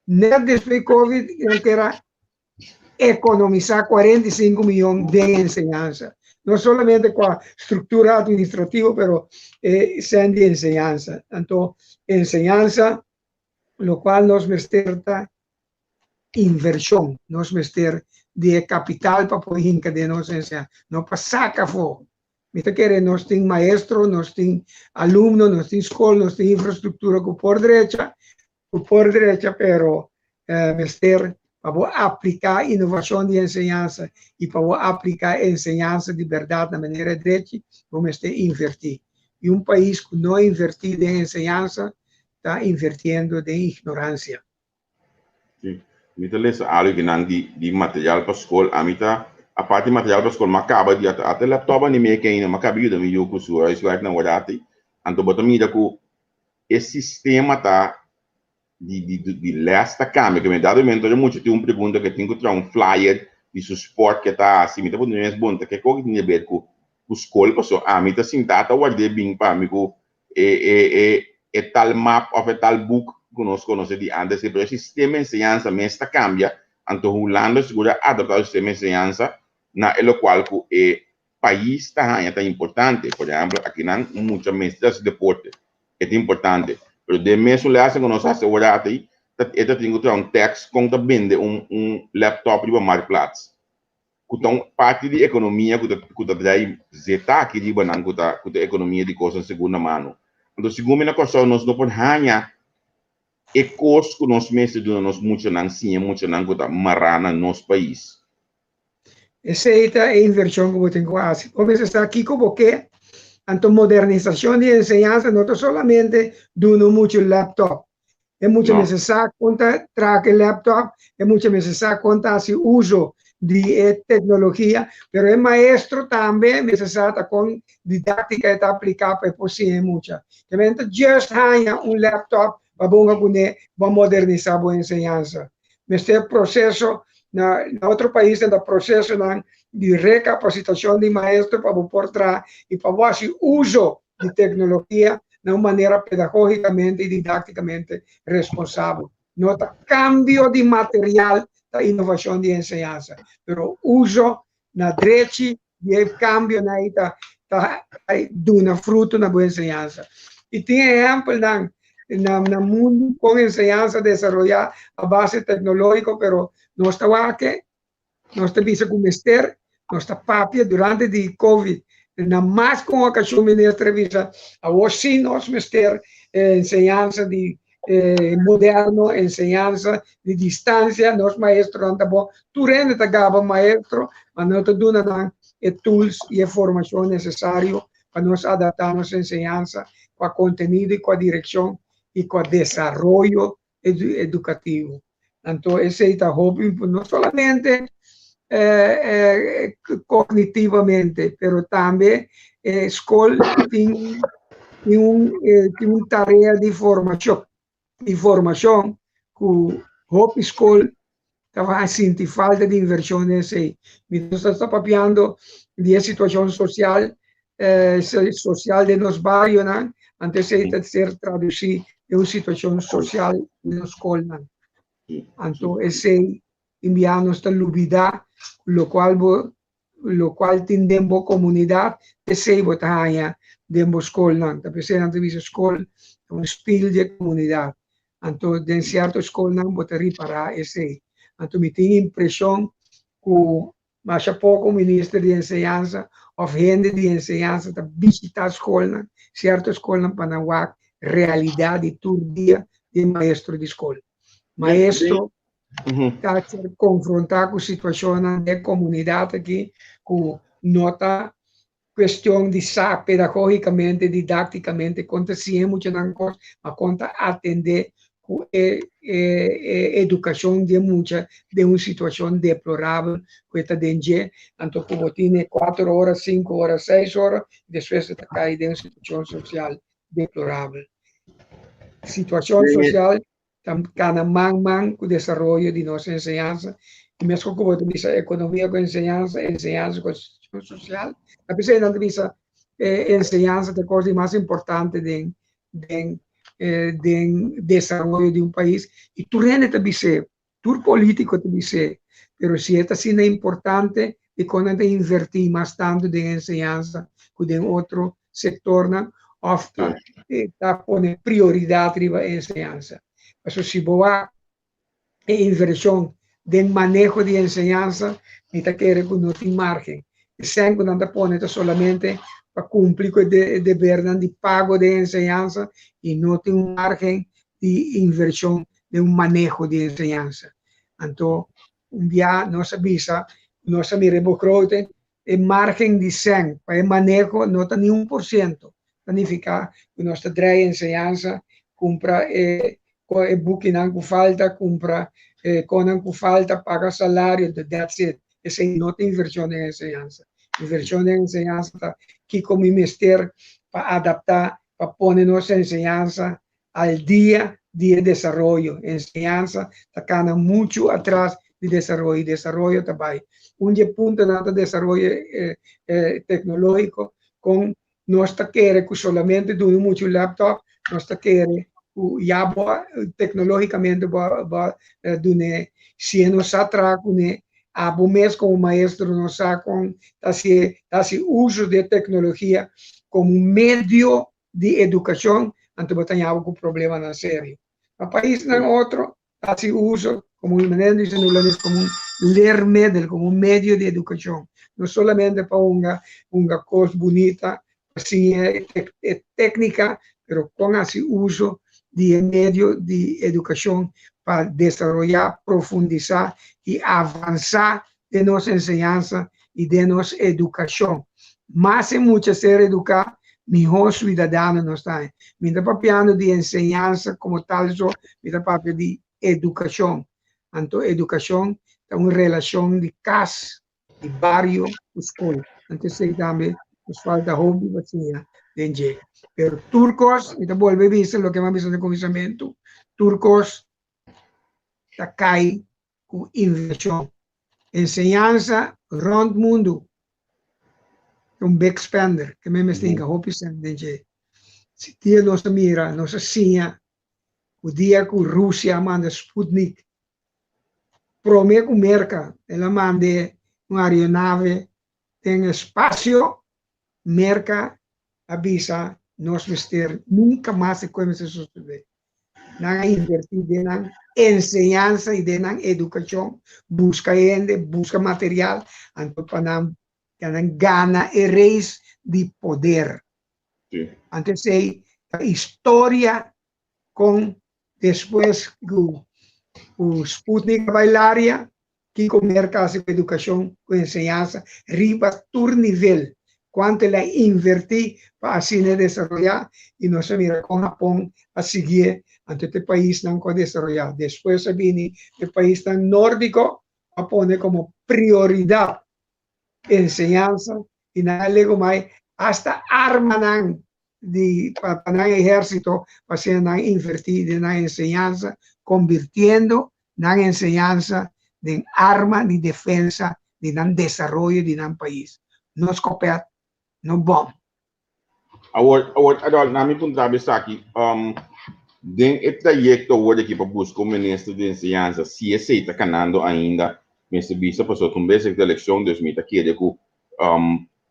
Nem depois do Covid, ele quer economizar 45 milhões de enseñanza. no solamente con la estructura administrativa, pero sean de enseñanza. Tanto enseñanza, lo cual nos mesterta inversión, nos mester de capital para poder encadenar enseñanza, no para sacar fuego. Mita que nos tiene maestro, nos tiene alumno, nos tiene escuela, nos tiene infraestructura por derecha, pero mester para aplicar innovación de enseñanza y para aplicar enseñanza de verdad de manera derecha, vamos a invertir. Y un país que no invierte en enseñanza está invirtiendo en ignorancia. Sí. Mita les algo que nan di material para escola, a parte material para escola, macaba de até laptop ni me que ainda macaba de me eu curso, isso vai na verdade, anto botar mira que esse sistema tá de lesta câmera que me dá momento eu muito tem pergunta que tem que trazer flyer de suporte que tá assim, me tá botando mais bom, que coisa tinha a ver com escola, passou, mita sim tá guardei bem para mim é tal map ou é tal book conosco de antes, pero el sistema de enseñanza me está cambia, anto Holanda segura adaptar el sistema de enseñanza, na el cual el país está tan importante, por ejemplo, aquí nan muchas maestras de deporte, es importante, pero de mes le hacen que nos asegurar que este tengo que un text con que vende laptop de marketplace. Então, parte da economia que traz zeta aqui de banan que economia de coisas de segunda mão. Então, segundo a coisa, nós não podemos ganhar e costo que nós mesmos nós muito não sim muito não que marana no nosso país. Essa é a inversão que eu tenho quase. Começa a estar aqui como que a modernização de enseñanza não solamente dando muito laptop. É muito necessário contar trazer laptop, é muito necessário contar se uso de tecnologia, pero el maestro también necesita con didáctica y aplicar para posible mucha. Realmente just haya un laptop para modernizar la enseñanza. Este proceso, en otro país, en el proceso de recapacitación de maestros para poder y para hacer uso de tecnología de una manera pedagógicamente y didácticamente responsable. Nota cambio de material, innovação de enseñanza, pero uso na derecha e cambio na dando fruto na boa enseñanza. E tem exemplo no mundo com enseñanza desenvolver a base tecnológica, pero nós está aqui, nós temos que começar, nós está papia durante de COVID, na mais com a ocasião ministra visa, a hoje nós mester enseñanza de moderno, enseñanza de distancia, nos maestros andamos, tu rende te gaba maestro, mas não te dona tools e formação necessário para nos adaptarmos à enseñanza, com o conteúdo e com a direção e com o desenvolvimento educativo. Então, esse é o hobby, não somente cognitivamente, mas também a escola tem uma tarefa de formação. Informação que o Hope School estava sentindo falta de inversão nesse aí. Nós estamos papiando de situação social, social de nos bairros, né? Antes de ser traduzido em uma situação social na escola. Então, esse enviamos esta lubida, lo qual tendemos comunidade, esse botar dentro escola, da pessoa na escola, um espelho de comunidade. Então, em certa escola, não pode reparar esse. Então, me tem a impressão que, mais a pouco, o ministro de enseñanza, ou gente de enseñanza, está visitando a escola, certa escola, para a realidade todo dia de maestro de escola. Maestro está confrontado com a situação da comunidade aqui, que nota questão de saber pedagogicamente, didácticamente, conta ciência, muitas coisas, mas conta atender educação de muita de uma situação deplorável que está dentro, então como tem 4 horas, 5 horas, 6 horas, depois está caído em uma situação social deplorável. Situação social cada man com o desenvolvimento de nossa enseñanza, e mesmo como tu diz, economia com enseñanza com situação social, a pessoa não diz enseñanza de coisa mais importante de desenvolvimento de um país, e tu rende te dice, tu político te dice, pero si esta sí es importante, e quando investir mais tanto de enseñanza que em outro sector, of tá pone prioridade riba enseñanza. Eso se boa inversión de manejo de enseñanza, ni te quiere que no tiene margen. Sem que não te pone solamente para cumprir com o dever de pago de enseñanza e não tem um margen de inversión de um manejo de enseñanza. Então, dia nós avisa, nós miramos crote, o margen de 100 para o manejo não está nem 1%. Significa que nós trae enseñanza, compra book não falta, compra quando falta, paga salário, that's it. Essa não tem inversão em enseñanza. Inversão em enseñanza que como mister para adaptar, para poner nossa enseñanza al día de desarrollo. Enseñanza está muito atrás de desarrollo. Desarrollo também. Punto de desarrollo tecnológico com nós queremos que solamente dure muito laptop, nós queremos já tecnologicamente dune se nos atraca né a mês como maestro nos com esse uso de tecnologia como meio de educação, então batemos com problema na sério. No país não outro esse uso como como lermedel como meio de educação, não solamente para uma coisa bonita, assim técnica, pero com esse uso de meio de educação para desenvolver, profundizar e avançar de nossa enseñanza e de nossa educação. Mas é muito ser educar, melhor cidadão nós temos. Mientras papiando de enseñanza como tal, mientras papia de educação. Então, educação é uma relação de casa, de barrio, escola. Então, também nos falta hobby, de pero turcos, y te vuelve a decir lo que más visto de comisamiento, turcos, te cae con inversión. Enseñanza, rond mundo, un big spender, que me estinga, hopi de si tío no se mira, no se siña, o día que Rusia manda Sputnik, promete que merca, ela mande una aeronave en espacio, merca, avisa, nos vestir nunca más se puede suceder. Não invertir na enseñanza e na educação, busca gente, busca material, então para gana e reis de poder. Sí. Antes a história com depois o Sputnik bailaria que comerca a educação com enseñanza riba tur nível. Quanto ela invertir para assim desenvolver e nós mira com Japão a seguir ante este país não pode desenvolver. Depois vem o país tan nórdico a poner como prioridade enseñanza e não lego mais hasta arma não de para o exército para ser não invertir na enseñanza, convirtiendo na enseñanza de arma de defesa de não desenvolvimento de um país. Nos coopera no bom. Agora, na minha ponta de aqui, den o trajecto hoje aqui para buscar o ministro de enseñanza, se esse está canando ainda, mas se vista passou também essa eleição de 2015 que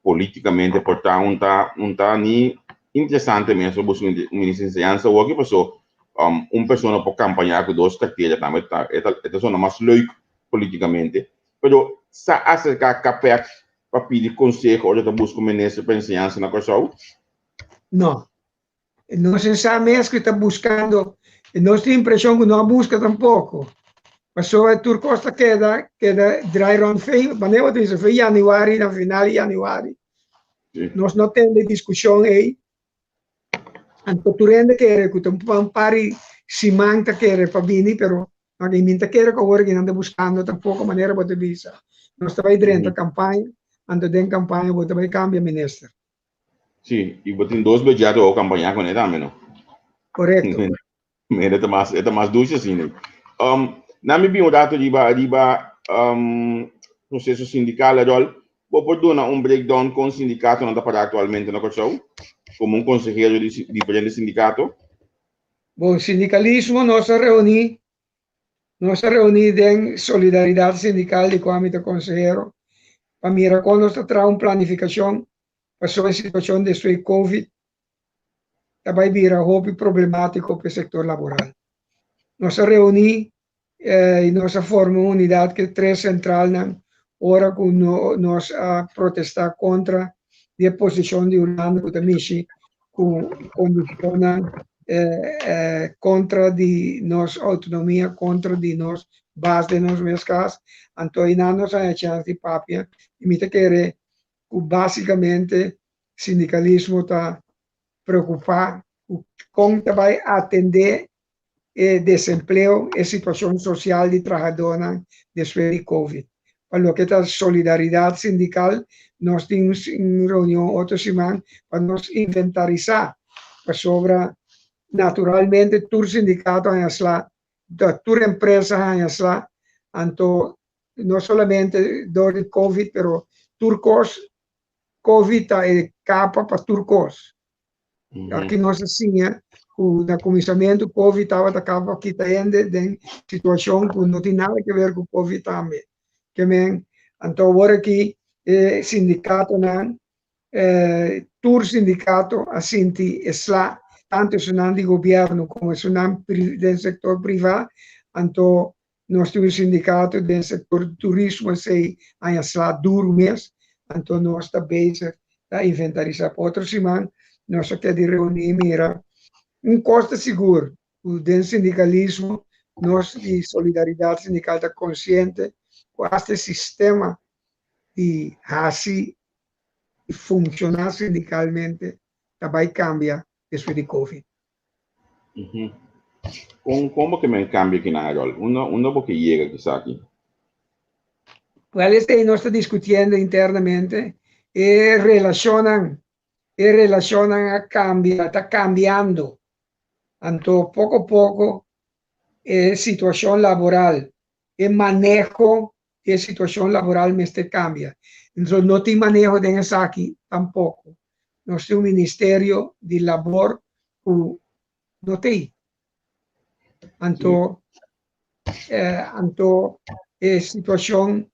politicamente portanto não tá nem interessante mesmo buscar o ministro de enseñanza, o que passou pessoa para campanhar com duas carteiras também é só mais leuk politicamente, pero sa acerca capaz para pedir conselho ou já busca o ministro para enseñanza na Corsau? Não. Não se sabe mesmo que está buscando. Não tem impressão que não busca tampouco. Mas só a Turcosta queda dry run feio. Maneiro disso, foi januário, na final de januário. Nós não temos discussão aí. Então, tu rende quer que um pari cimanta quer para vir, pero alguém minta quer que agora que não está buscando tampouco maneira para visa. Nós estamos dentro da campanha. Antes da campanha, vou também cambiar ministro. Sim, e você tem dois mediados a acompanhar com ele também, não? Correto. É mais dulce assim, né? Na minha opinião, dato processo sindical, vou dar breakdown com o sindicato não está atualmente na Corsau, como conselheiro de diferente sindicato. Bom, sindicalismo, nós reunimos em solidariedade sindical de âmbito conselheiro para mirar con nuestra planificación, pasó en situación de su COVID, también vira hobby problemático para el sector laboral. Nos reuní y nos formó una unidad que 3 central, ahora nos protestar contra la posición de Holanda que también condiciona contra de nos autonomía, contra de nos base de nos mescas, entonces nos hay chance de papia, y me quiere básicamente sindicalismo está preocupado con também atender desempleo e situação social de trabalhadores depois de Covid. Para lo que é a solidariedade sindical, nós temos uma reunião outra semana para nos inventarizar sobre, naturalmente, todo sindicato em Asla, toda empresa em Asla, então, não somente do Covid, pero turcos, Covid é capa para turcos. Aqui nós assim, o comissamento Covid estava aqui ainda em situação que não tem nada a ver com o Covid também. Então agora aqui sindicato não, todo sindicato assim está tanto de governo como do setor privado, então nós temos sindicato do setor do turismo assim aí está duro mesmo, então nós está bem a inventarizar para outra semana. Nós queremos reunir, mira, costa seguro, o sindicalismo, nós de solidariedade sindical está consciente com este sistema de assim funcionar sindicalmente também cambia depois de Covid. Como que me cambia aqui na Arol? Uno porque chega aqui. Well, nós estamos discutindo internamente e relacionam a cambiar, está cambiando. Entonces, poco a poco, situación laboral, el manejo de situación laboral me cambia. Entonces, no te manejo de eso aquí tampoco. No es un ministerio de labor, no te. Entonces, situación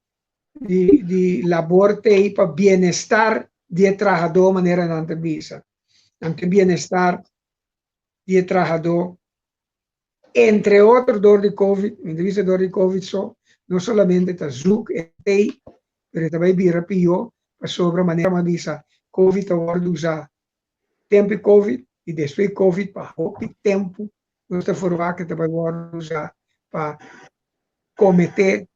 de labor te para bienestar de trabajador de manera não visa. Ante bienestar de trabajador, entre outros dor de Covid, entrevista dor de Covid só, não somente está ZUC, mas também vira pior, sobre a maneira mais visa, Covid agora usar tempo Covid e depois Covid para pouco tempo, nós está formar que também agora usar para cometer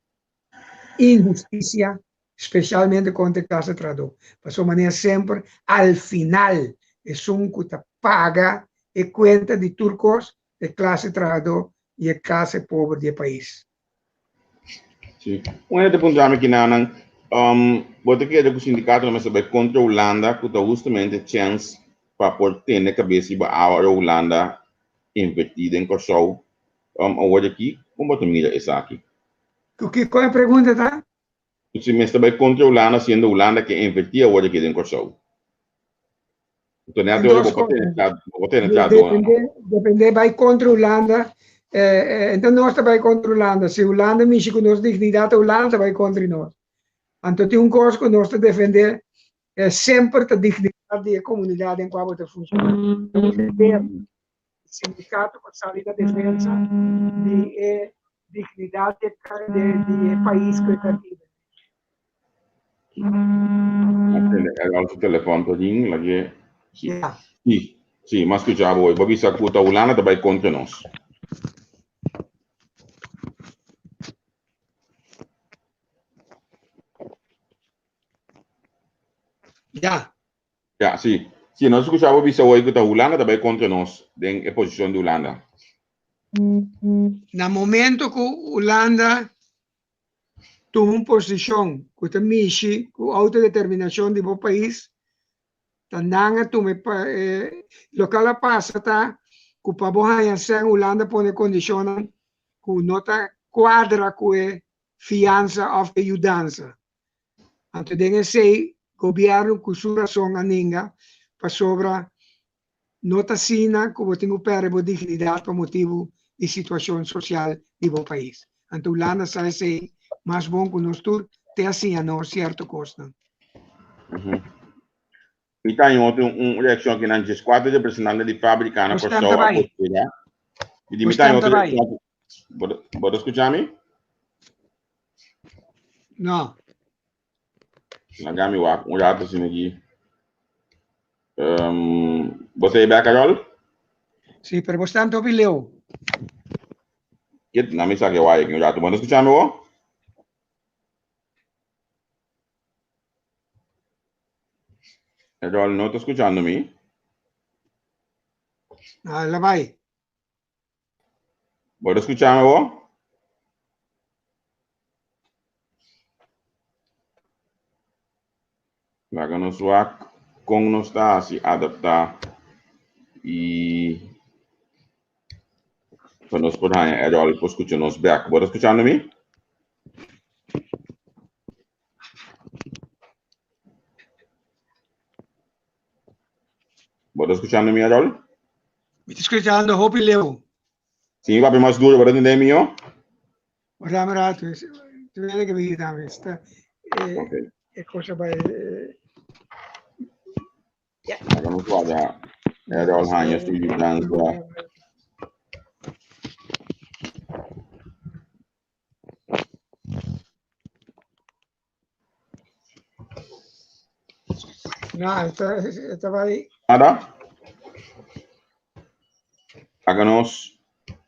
injustiça, especialmente contra a classe trabalhadora. De sua maneira, sempre, al final, é um que paga a conta de turcos, de classe trabalhadora e a classe pobre do país. Sim. Outro ponto aqui, Nanan, você quer que o sindicato não sabe contra a Holanda, que está justamente a chance para pôr na cabeça para a Holanda invertida em Kosovo. Agora aqui, como você mira isso aqui? Qual é a pergunta, tá? Se me está bem contra a Holanda, sendo a Holanda que invertia agora aqui em Kosovo. Então, não depende, vai contra a Holanda. Então, nós estamos contra a Holanda. Se a Holanda mexe com nossa dignidade, a Holanda vai contra nós. Então, tem coisa que nós defender sempre a dignidade da comunidade em qual está funcionando. O sindicato para sair da defesa de dignidade do país que está aqui. Al telefone todinho, lagi. Sì, ma scusa voi, Bobby Sakuta Ulana também contra nós. Já, sim. Se nós escutamos Bobby Sakuta Ulana também contra nós, em posição de Holanda. No momento que Holanda toma uma posição que está mexe com a autodeterminação do país, tandanga tome local passa tá que para boa ser Holanda põe condições que nota quadra com fiança ou ajudança. Então tem sei governo que sua razão aninga para sobra nota sina como tem o perde dignidade por motivo de situação social do país. Então Holanda sai ser mais bom que nós todos te hacían no cierto costo. E tem uma reação que não diz quatro de personal de fábrica na Gostam pessoa também. e de Gostam outra também. reação. Pode escutar-me? Não. Nagami wa um rato assim aqui. Você é bem, Carol? Sim, pero gostam do bilhão. Que na mesa que vai aqui um rato. Pode escutar-me, ó? Carol, não está escutando-me? Ah, lá vai. Pode escutar-me, ó? Lá que nós vamos como nós está se adaptar e para nós poder Carol depois escutar nos back. Pode escutar-me? Pode escutar-me, Carol? Me escutando o bilhão. Sim, vai mais duro, pode entender-me, ó? Ora, marato, tu vedi che mi dà questa. Ok. E cosa vai... Lá que nós vamos Carol Hanya Studio Danza. No, vai... Nada? Lá nós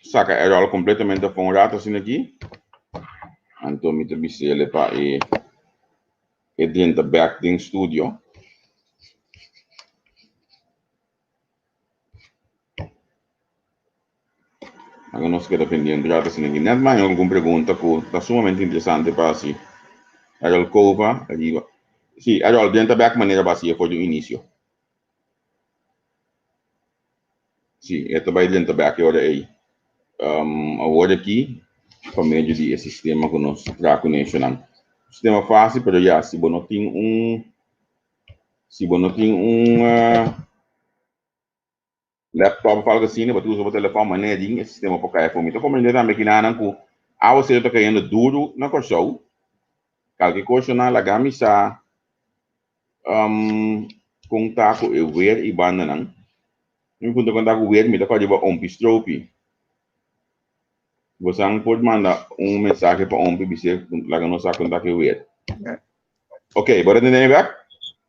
saca Carol completamente fora um rato assim aqui. Então, me te ele para e dentro do back do estúdio. Agora nós queremos dependendo já assim aqui. Não mais alguma pergunta que está sumamente interessante para si. Carol Cova, arriba. Sim, Carol, dentro do back maneira para si foi do início. Sim, esta vai dentro do back agora aí. Agora aqui, para meio de esse sistema que nós já conhecemos. Sistema fácil, mas já se você não tem laptop fala assim, você usa o telefone maneirinho, esse sistema para cair fome. Então, como ainda também que não que a você está caindo duro na corção, qualquer coisa na lagamisa, contato eu ver e banda não. Não conta contato ver, me dá para levar pistrope. Você não pode mandar mensagem para você lá que não sabe contato eu ver. Ok, bora entender back?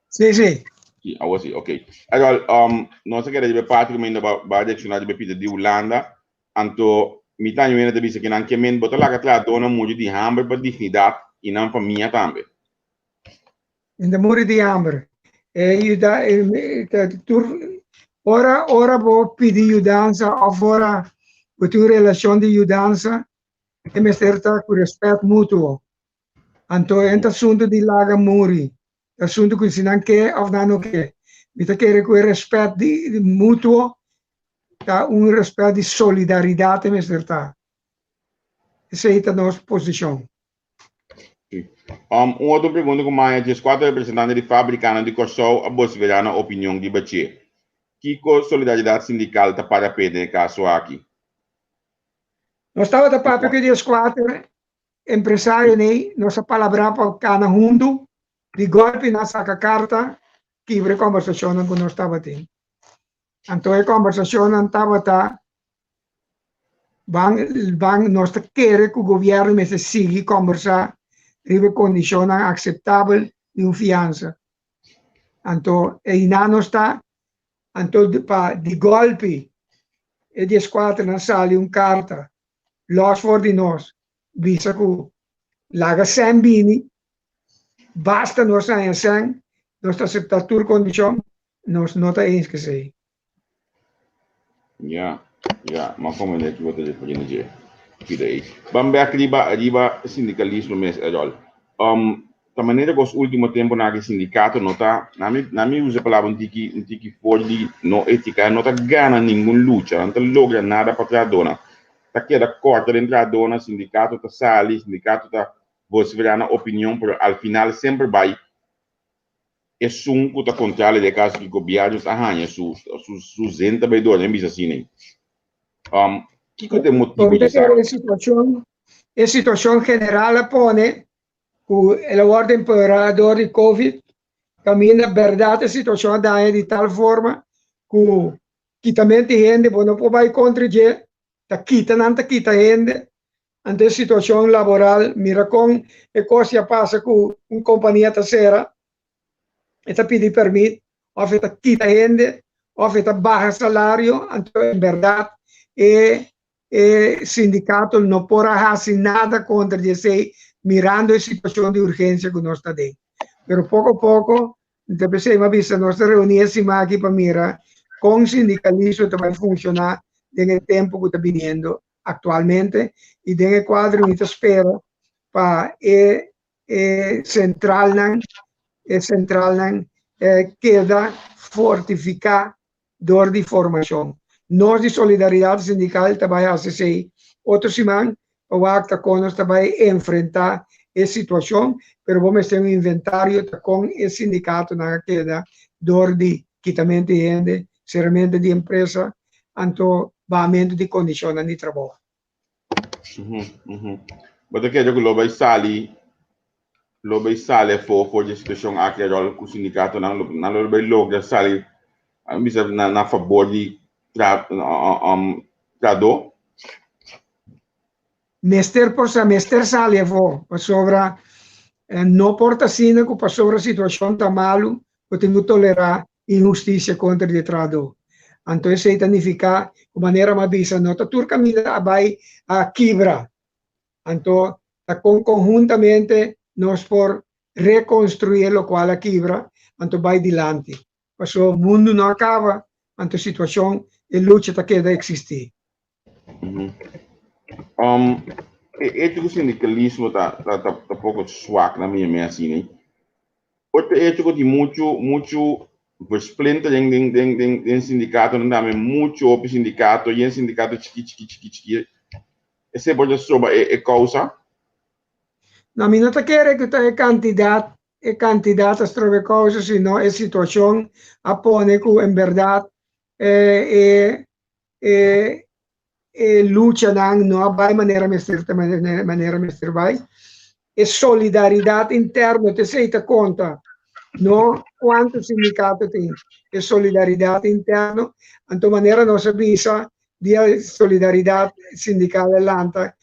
Sì, sì. Sì, ok. Allora, non so che era praticamente ba direcionare di pizza di Olanda, anto mi tanto viene da dire che anche men botta la che dona molto di hambre per dignità in una famiglia tambe. In de muri di hambre. Ora può pidi aiutanza o ora tu relazione di aiutanza e mi sterta con rispetto mutuo. Anto enta assunto di laga muri. Assunto che si anche of danno che mi che quel rispetto di mutuo da un rispetto di solidarietà e mi sterta. Essa é a nossa posição. Outra pergunta que mais diz quatro representantes de fábrica de Kosovo a você verá na opinião de Bache. Que solidariedade sindical está para pedir caso aqui? Nós estava da papo que dias quatro empresário nem nossa palavra para cada mundo de golpe na saca carta que abre conversação com nós estava tendo. Então a conversação estava tá bang nós quer que o governo me se siga conversar ribe condições aceitáveis de fiança. Então aí não está então de golpe e dias quatro na sala carta los for di nós bisa ko laga sambini basta nós a sang nós aceitar tur condição nós não tá eens que sei Ja, maar como é que você já pode dizer? Pidei. Bambe arriba sindicalismo mes erol. Da maneira que os último tempo na sindicato nota, na mi usa palavra um tiki forli no ética, não tá ganha nenhum luta, não tá logra nada para a dona. Tá queda corta dentro da dona, sindicato tá sali, sindicato tá você verá na opinião, pero al final sempre vai é um que tá controle de caso que o governo arranha su zenta by dona, nem bisa assim nem. Que tem motivo de a situação general pone que a ordem empeorador de Covid caminha verdade a situação da de tal forma que também tem gente que não pode contribuir, tá quita não tá quita gente, ante a situação laboral, mira com a coisa passa com uma companhia terceira, está pedindo permito, ou está quita gente, ou está baja salário, então em verdade o sindicato não pode fazer nada contra isso, mirando a situação de urgência que nós está dentro. Pero pouco a pouco, depois de uma vez nós reunimos aqui para mirar com o sindicalismo vai funcionar no tempo que está vindo atualmente e no quadro que espera para central queda fortificar dor de formação. Nós de solidariedade sindical também assim, outro semana o acta com nós também enfrentar essa situação, pero vamos ter um inventário com o sindicato na queda dor de quitamento de gente, cerramento de empresa, anto baamento de condições de trabalho. Mas que eu lo vai sale for a situação aqui agora com o sindicato não lo vai logo sale na favor de trado Mester por semestre sale para sobra não porta sina que para sobra situação tá malo que tenho tolerar injustiça contra o trado. Então isso significa de maneira mais bisa não tá tur caminha vai a quebra. Então tá conjuntamente nós por reconstruir o qual a quebra, então vai adiante. Passou o mundo não acaba, então a situação e luta tá queda existir. Ético sindicalismo tá pouco swak na minha assim, né? Outro ético de muito vesplenta em sindicato, não dá muito op sindicato, e em sindicato chiqui. Esse pode sobre é causa? Na minha tá quer que tá candidato a trove causa, sino é situação a pone que em verdade luta não vai maneira mestre vai e solidariedade interna te seita conta no quanto sindicato tem e solidariedade interna anto maneira não se bisa de solidariedade sindical lanta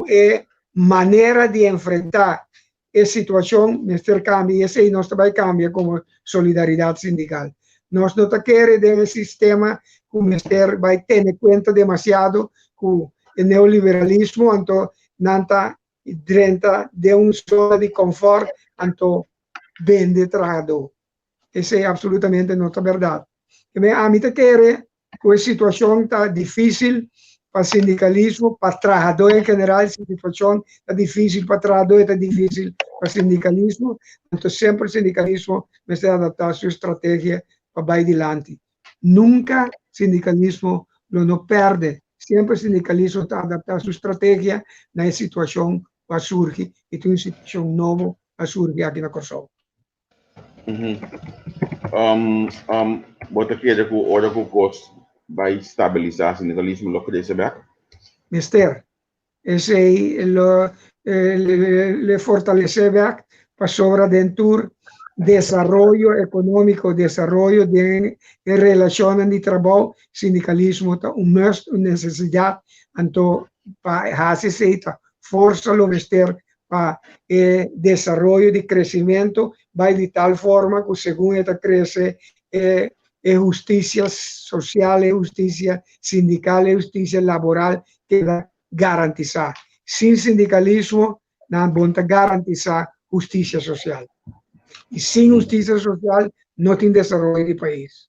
e maneira de enfrentar a situação mestre cambia e nós também cambia como solidariedade sindical nós não tá querer do sistema que o mestre vai ter conta demasiado com o neoliberalismo, então nanta dentro de uma zona de conforto, então vende trado. Isso é absolutamente não é verdade. A mim quer que a situação está difícil para o sindicalismo, para o trabalhador em geral, a situação está difícil para o trabalhador, está difícil para o sindicalismo, então sempre o sindicalismo vai adaptar a sua estratégia para ir adiante. Nunca sindicalismo não perde. Sempre o sindicalismo está adaptado a sua estratégia na situação que surge e tem uma situação nova a surgir aqui na Kosovo. Bota que é que o custo vai estabilizar o sindicalismo local de Sebeak? Mister, esse le fortalece Sebeak para sobre dentro desarrollo económico, desarrollo de relaciones de trabajo, sindicalismo está una necesidad, tanto para hacer fuerza lo vestir para desarrollo de crecimiento, va de tal forma que según esta crece, justicia social, justicia sindical, justicia laboral queda garantizada. Sin sindicalismo, no vamos a garantizar justicia social. E sem justiça social, não tem desenvolvimento do país.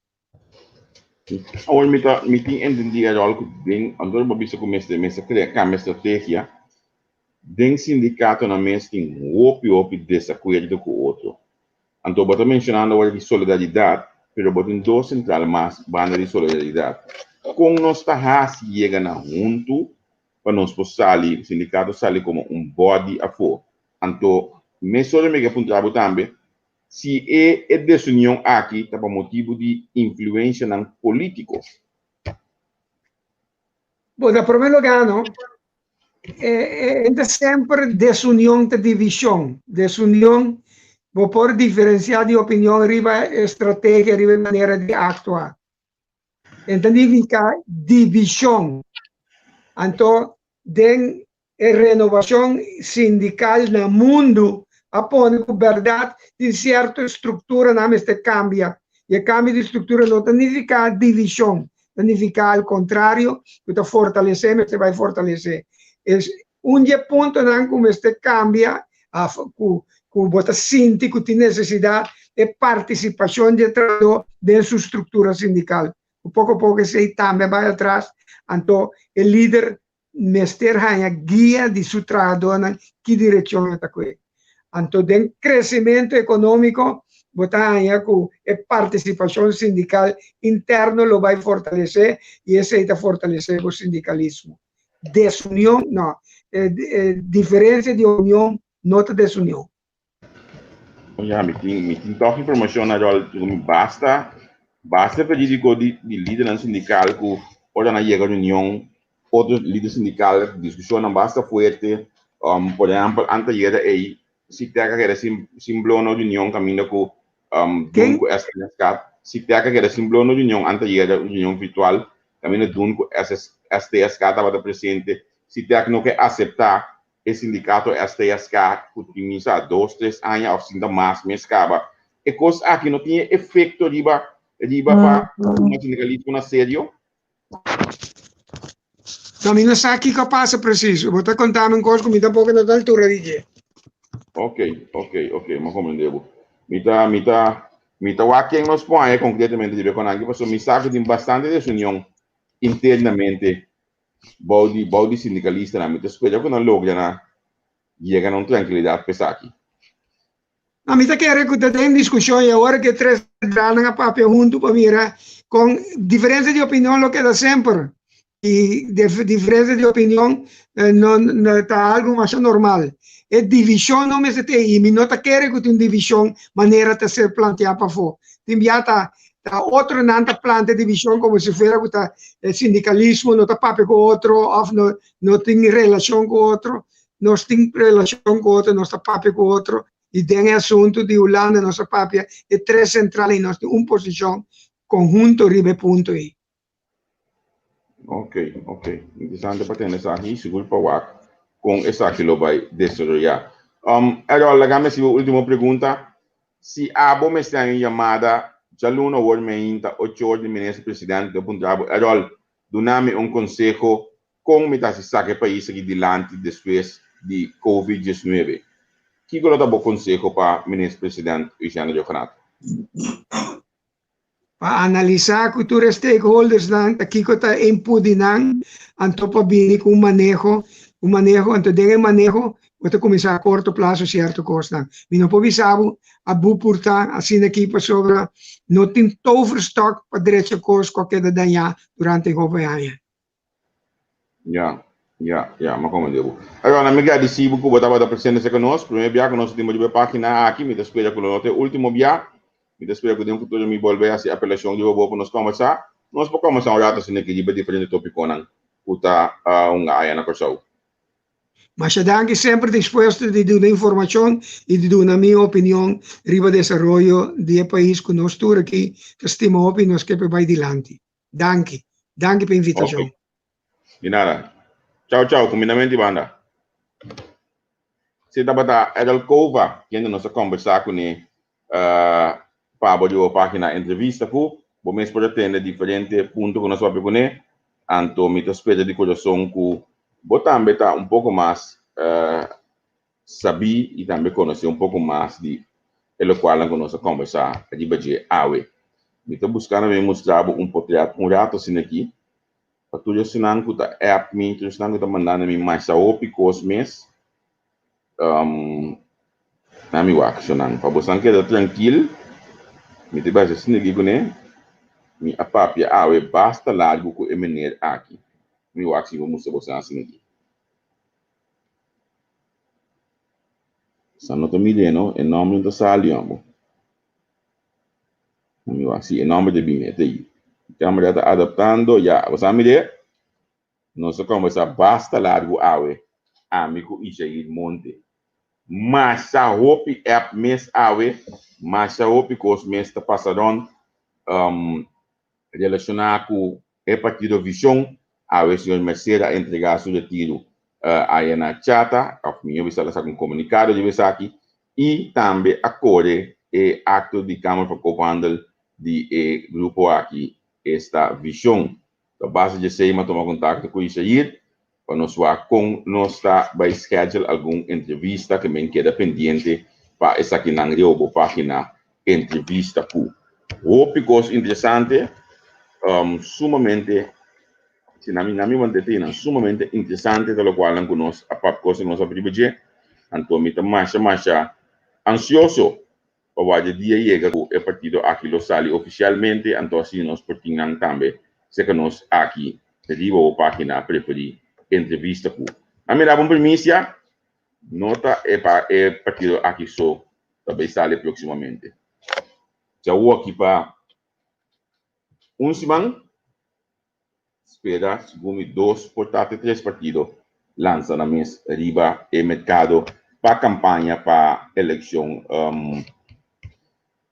Agora, me tem entendido algo bem, andou uma vez com essa estratégia, den sindicato na mesa tem opi desacordo com o outro. Então, eu estou mencionando a solidariedade, mas eu tenho dois centrais mais bandas de solidariedade. Com nós está chegando junto, para nós sair, o sindicato sair como body a fora. Então, me só me apontar também, se é desunião aqui, tá por motivo de influência não político. Bom, em primeiro lugar, não. sempre desunião de divisão. Desunião, por diferenciar de opinião, arriba estratégia, arriba maneira de actuar. Então, significa divisão. Então, den renovação sindical no mundo, apone a verdade de certa estrutura não este cambia. E o cambio de estrutura não significa divisão, significa ao contrário, que está fortalecer, mas vai fortalecer. É ponto não como este cambia, que você sente que tem necessidade de participação de trabalhador de sua estrutura sindical. Pouco a pouco se também vai atrás, então o líder mester a guia de seu trabalhador na que direção está com ele. Então, tem crescimento econômico, botar com a participação sindical interno lo vai fortalecer e esse vai fortalecer o sindicalismo. Desunião, não. Diferença de união, não de desunião. Ja, me tem toque informação na basta pedir de líder sindical que ora na chega reunião outros líderes sindicais discussão não basta fuerte por exemplo antes de aí se tem que era símbolo na reunião caminho com dunco STSCAT se tem que era símbolo na reunião antes de reunião virtual caminho dunco STSCAT estava presente se tem que não quer aceitar o sindicato STSCAT que tinha 2-3 anos ou ainda mais acaba e coisa aqui não tinha efeito riba para um sindicalismo na sério. Não, não sabe o que passa preciso. Vou te contar uma coisa que me dá pouco na altura de dia. Ok, mas compreendo. Me tá aqui nos põe concretamente de com aqui, porque me sabe de bastante desunião internamente. Body sindicalista na me espera que não logra na llega a tranquilidade pesar aqui. A mim tá querendo que tem discussão e agora que três entraram na papel junto para mirar com diferença de opinião lo que dá sempre. E diferença de opinião não está algo mais normal. É divisão não me se tem e me nota querer que tem divisão maneira de ser planteada para fora. Tem já tá outro nanta planta divisão como se fuera que tá sindicalismo não tá papel com outro ou não tem relação com outro, não tem relação com outro, não está papel com outro. E tem assunto de Holanda nossa papel é três centrais e nós temos uma posição conjunto ribe ponto aí. Ok. Interessante para ter essa aqui, seguro para o com essa que lo vai desarrollar. Agora, lagame a última pergunta. Se a bom me está em chamada, já luno hoje me ainda 8 horas de ministro presidente do Punjab. Agora, doname conselho como me está se saque país aqui delante depois de COVID-19. Que é o bom conselho para o ministro presidente Luciano Johanat? Para analisar cultura stakeholders aqui que está impudinando anto para vir com manejo anto de manejo você começar a curto prazo certo costa me não pode saber a portar assim aqui para sobre não tem overstock para direito cost qualquer da danha durante o governo. Ya, mas como devo. Agora, me queda se você botava da presença conosco, primeiro dia que nós temos de página aqui, me despede com o último dia. Me despego de futuro me volver a apelação de vou para nós conversar. Nós vamos começar a olhar assim que de diferente tópico não. Puta área na coisa. Mas danke sempre disposto de dar informação e de dar a minha opinião riba desenvolvimento do país que nós estamos aqui, que estimamos e nós que vai adiante. Danke pela invitação. Okay. De nada. Tchau, combinamento de banda. Se dá para Edelkova, que ainda nós conversar com ele, para a página entrevista com vamos poder ter diferentes pontos que nós vamos com ele, então me espera de coração que botar um pouco mais saber e também conhecer um pouco mais de o qual nós conversar de baixo awe. Me estou buscando me mostrar um rato assim aqui, para tu já senang que tá app me, tu senang que tá mandando me mais a opicos mês, na mi wak senang, para você que tranquilo. Me te base assim aqui com ele, me a papia awe basta largo com emener aqui. Me wak se vou mostrar você assim aqui. Sanno to mileno e nome do saliamo. Me wak se nome de bimete aí. Câmera está adaptando, já, você me dê? Nós conversar basta largo awe. amigo Isaías Monte. Mas sa hopi é mês awe, mas sa hopi cos mês ta passaron relacionado com o partido Visão, a senhor Mercedes entregar seu retiro aí na chata, a minha vista lá com comunicado de vez aqui, e também acorre e acto de Câmara para Copandel de grupo aqui, esta Visão. A base de SEIMA tomar contato com isso aí, para nós com nós vai schedule alguma entrevista que me queda pendente para essa aqui na página entrevista com o picos interessante, sumamente se na minha mantetina sumamente interessante da qual não conosco a pap coisa nós abribe então me mais ansioso para o dia chega o partido aqui lo sali oficialmente então assim nós portinham também se que nós aqui deriva a página preferir entrevista com a minha bom permisso nota para o partido aqui só também sale proximamente já o aqui para semana espera, segundo 2, portanto, 3 partidos lançam na mesa riba e mercado para campanha para eleição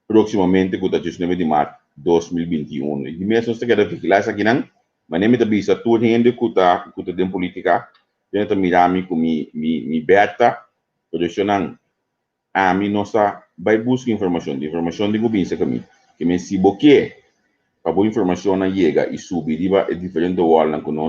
proximamente com o 19 de março de 2021. E mesmo se quer vigilar isso aqui, mas nem me está vista tudo ainda com a de política, eu estou mirando com mi beta, por isso não, a mim não está, vai buscar informação de governo que me se bloqueia. A boa informação não chega e subir é diferente do wall que não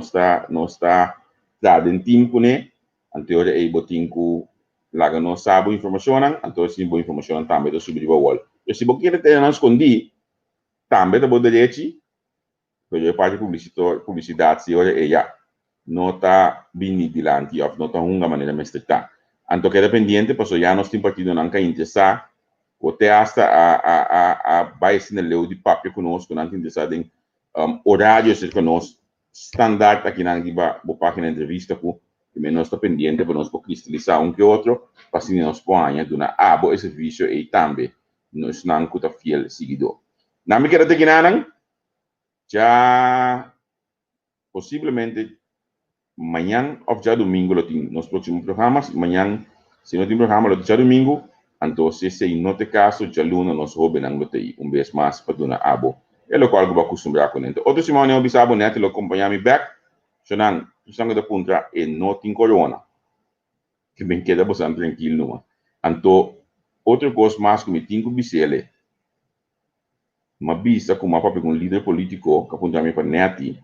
está dado em tempo né anterior é botin que lá não sabe informação então sim boa informação também do subir o wall e se você quer ter não escondi também da boa direita porque parte publicidade se olha ela não está bem dilante ou não está uma maneira mais estrita então queda pendiente porque já nós temos partido não que interessar o te hasta a base no leu de papel conosco não tem interessado em horários conosco standard aqui na página entrevista com que nós está pendiente para nós cristalizar que outro para se nós põe de uma abo esse serviço e também nós não cuta fiel seguidor na me quero ter que já possivelmente amanhã ou já domingo lo tem nos próximos programas amanhã se não tem programa lo já domingo então, se não tem caso, já luno nós roubamos vez mais para dar abo. É o qual eu vou acostumar com ele. Outro semana eu bisabo neto lo acompanhar me back. Senão, sangue da punta e não tem corona. Que bem queda bastante tranquilo não. Então, outra coisa mais que me tem que bisele. Uma bisa com uma papel com líder político que apunta me para neto.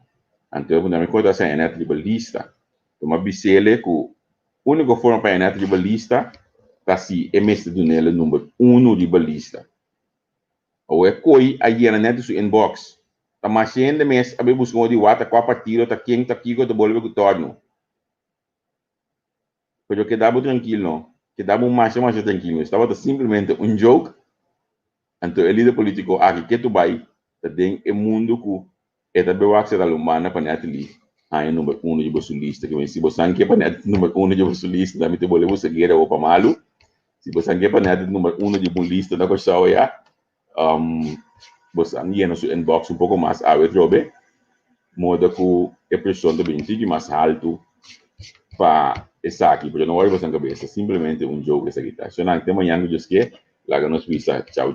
Então, apunta me coisa essa neto de balista. Uma bisele que única forma para neto de balista kasi MS do nela número 1 de balista. Ou é coi aí na net su inbox. Ta machine de mes abe busco de wata kwa partido ta quem ta kigo to bolve com torno. Pero quedava tranquilo, quedava mais tranquilo. Estava simplesmente joke. Então ele de político aqui que tu vai ta den e mundo ku e ta be waxa da lumana pa net li. Aí número 1 de bolsulista que se você não quer pa net número 1 de bolsulista, da me te bolve seguir ou pa malu. Se você quer para net número 1 de uma lista da coisa já você llena su inbox um pouco mais a trobe modo que a pressão também fique mais alto para essa aqui porque não vai você cabeça simplesmente jogo essa aqui tá so na amanhã que Deus quer lá nos visa tchau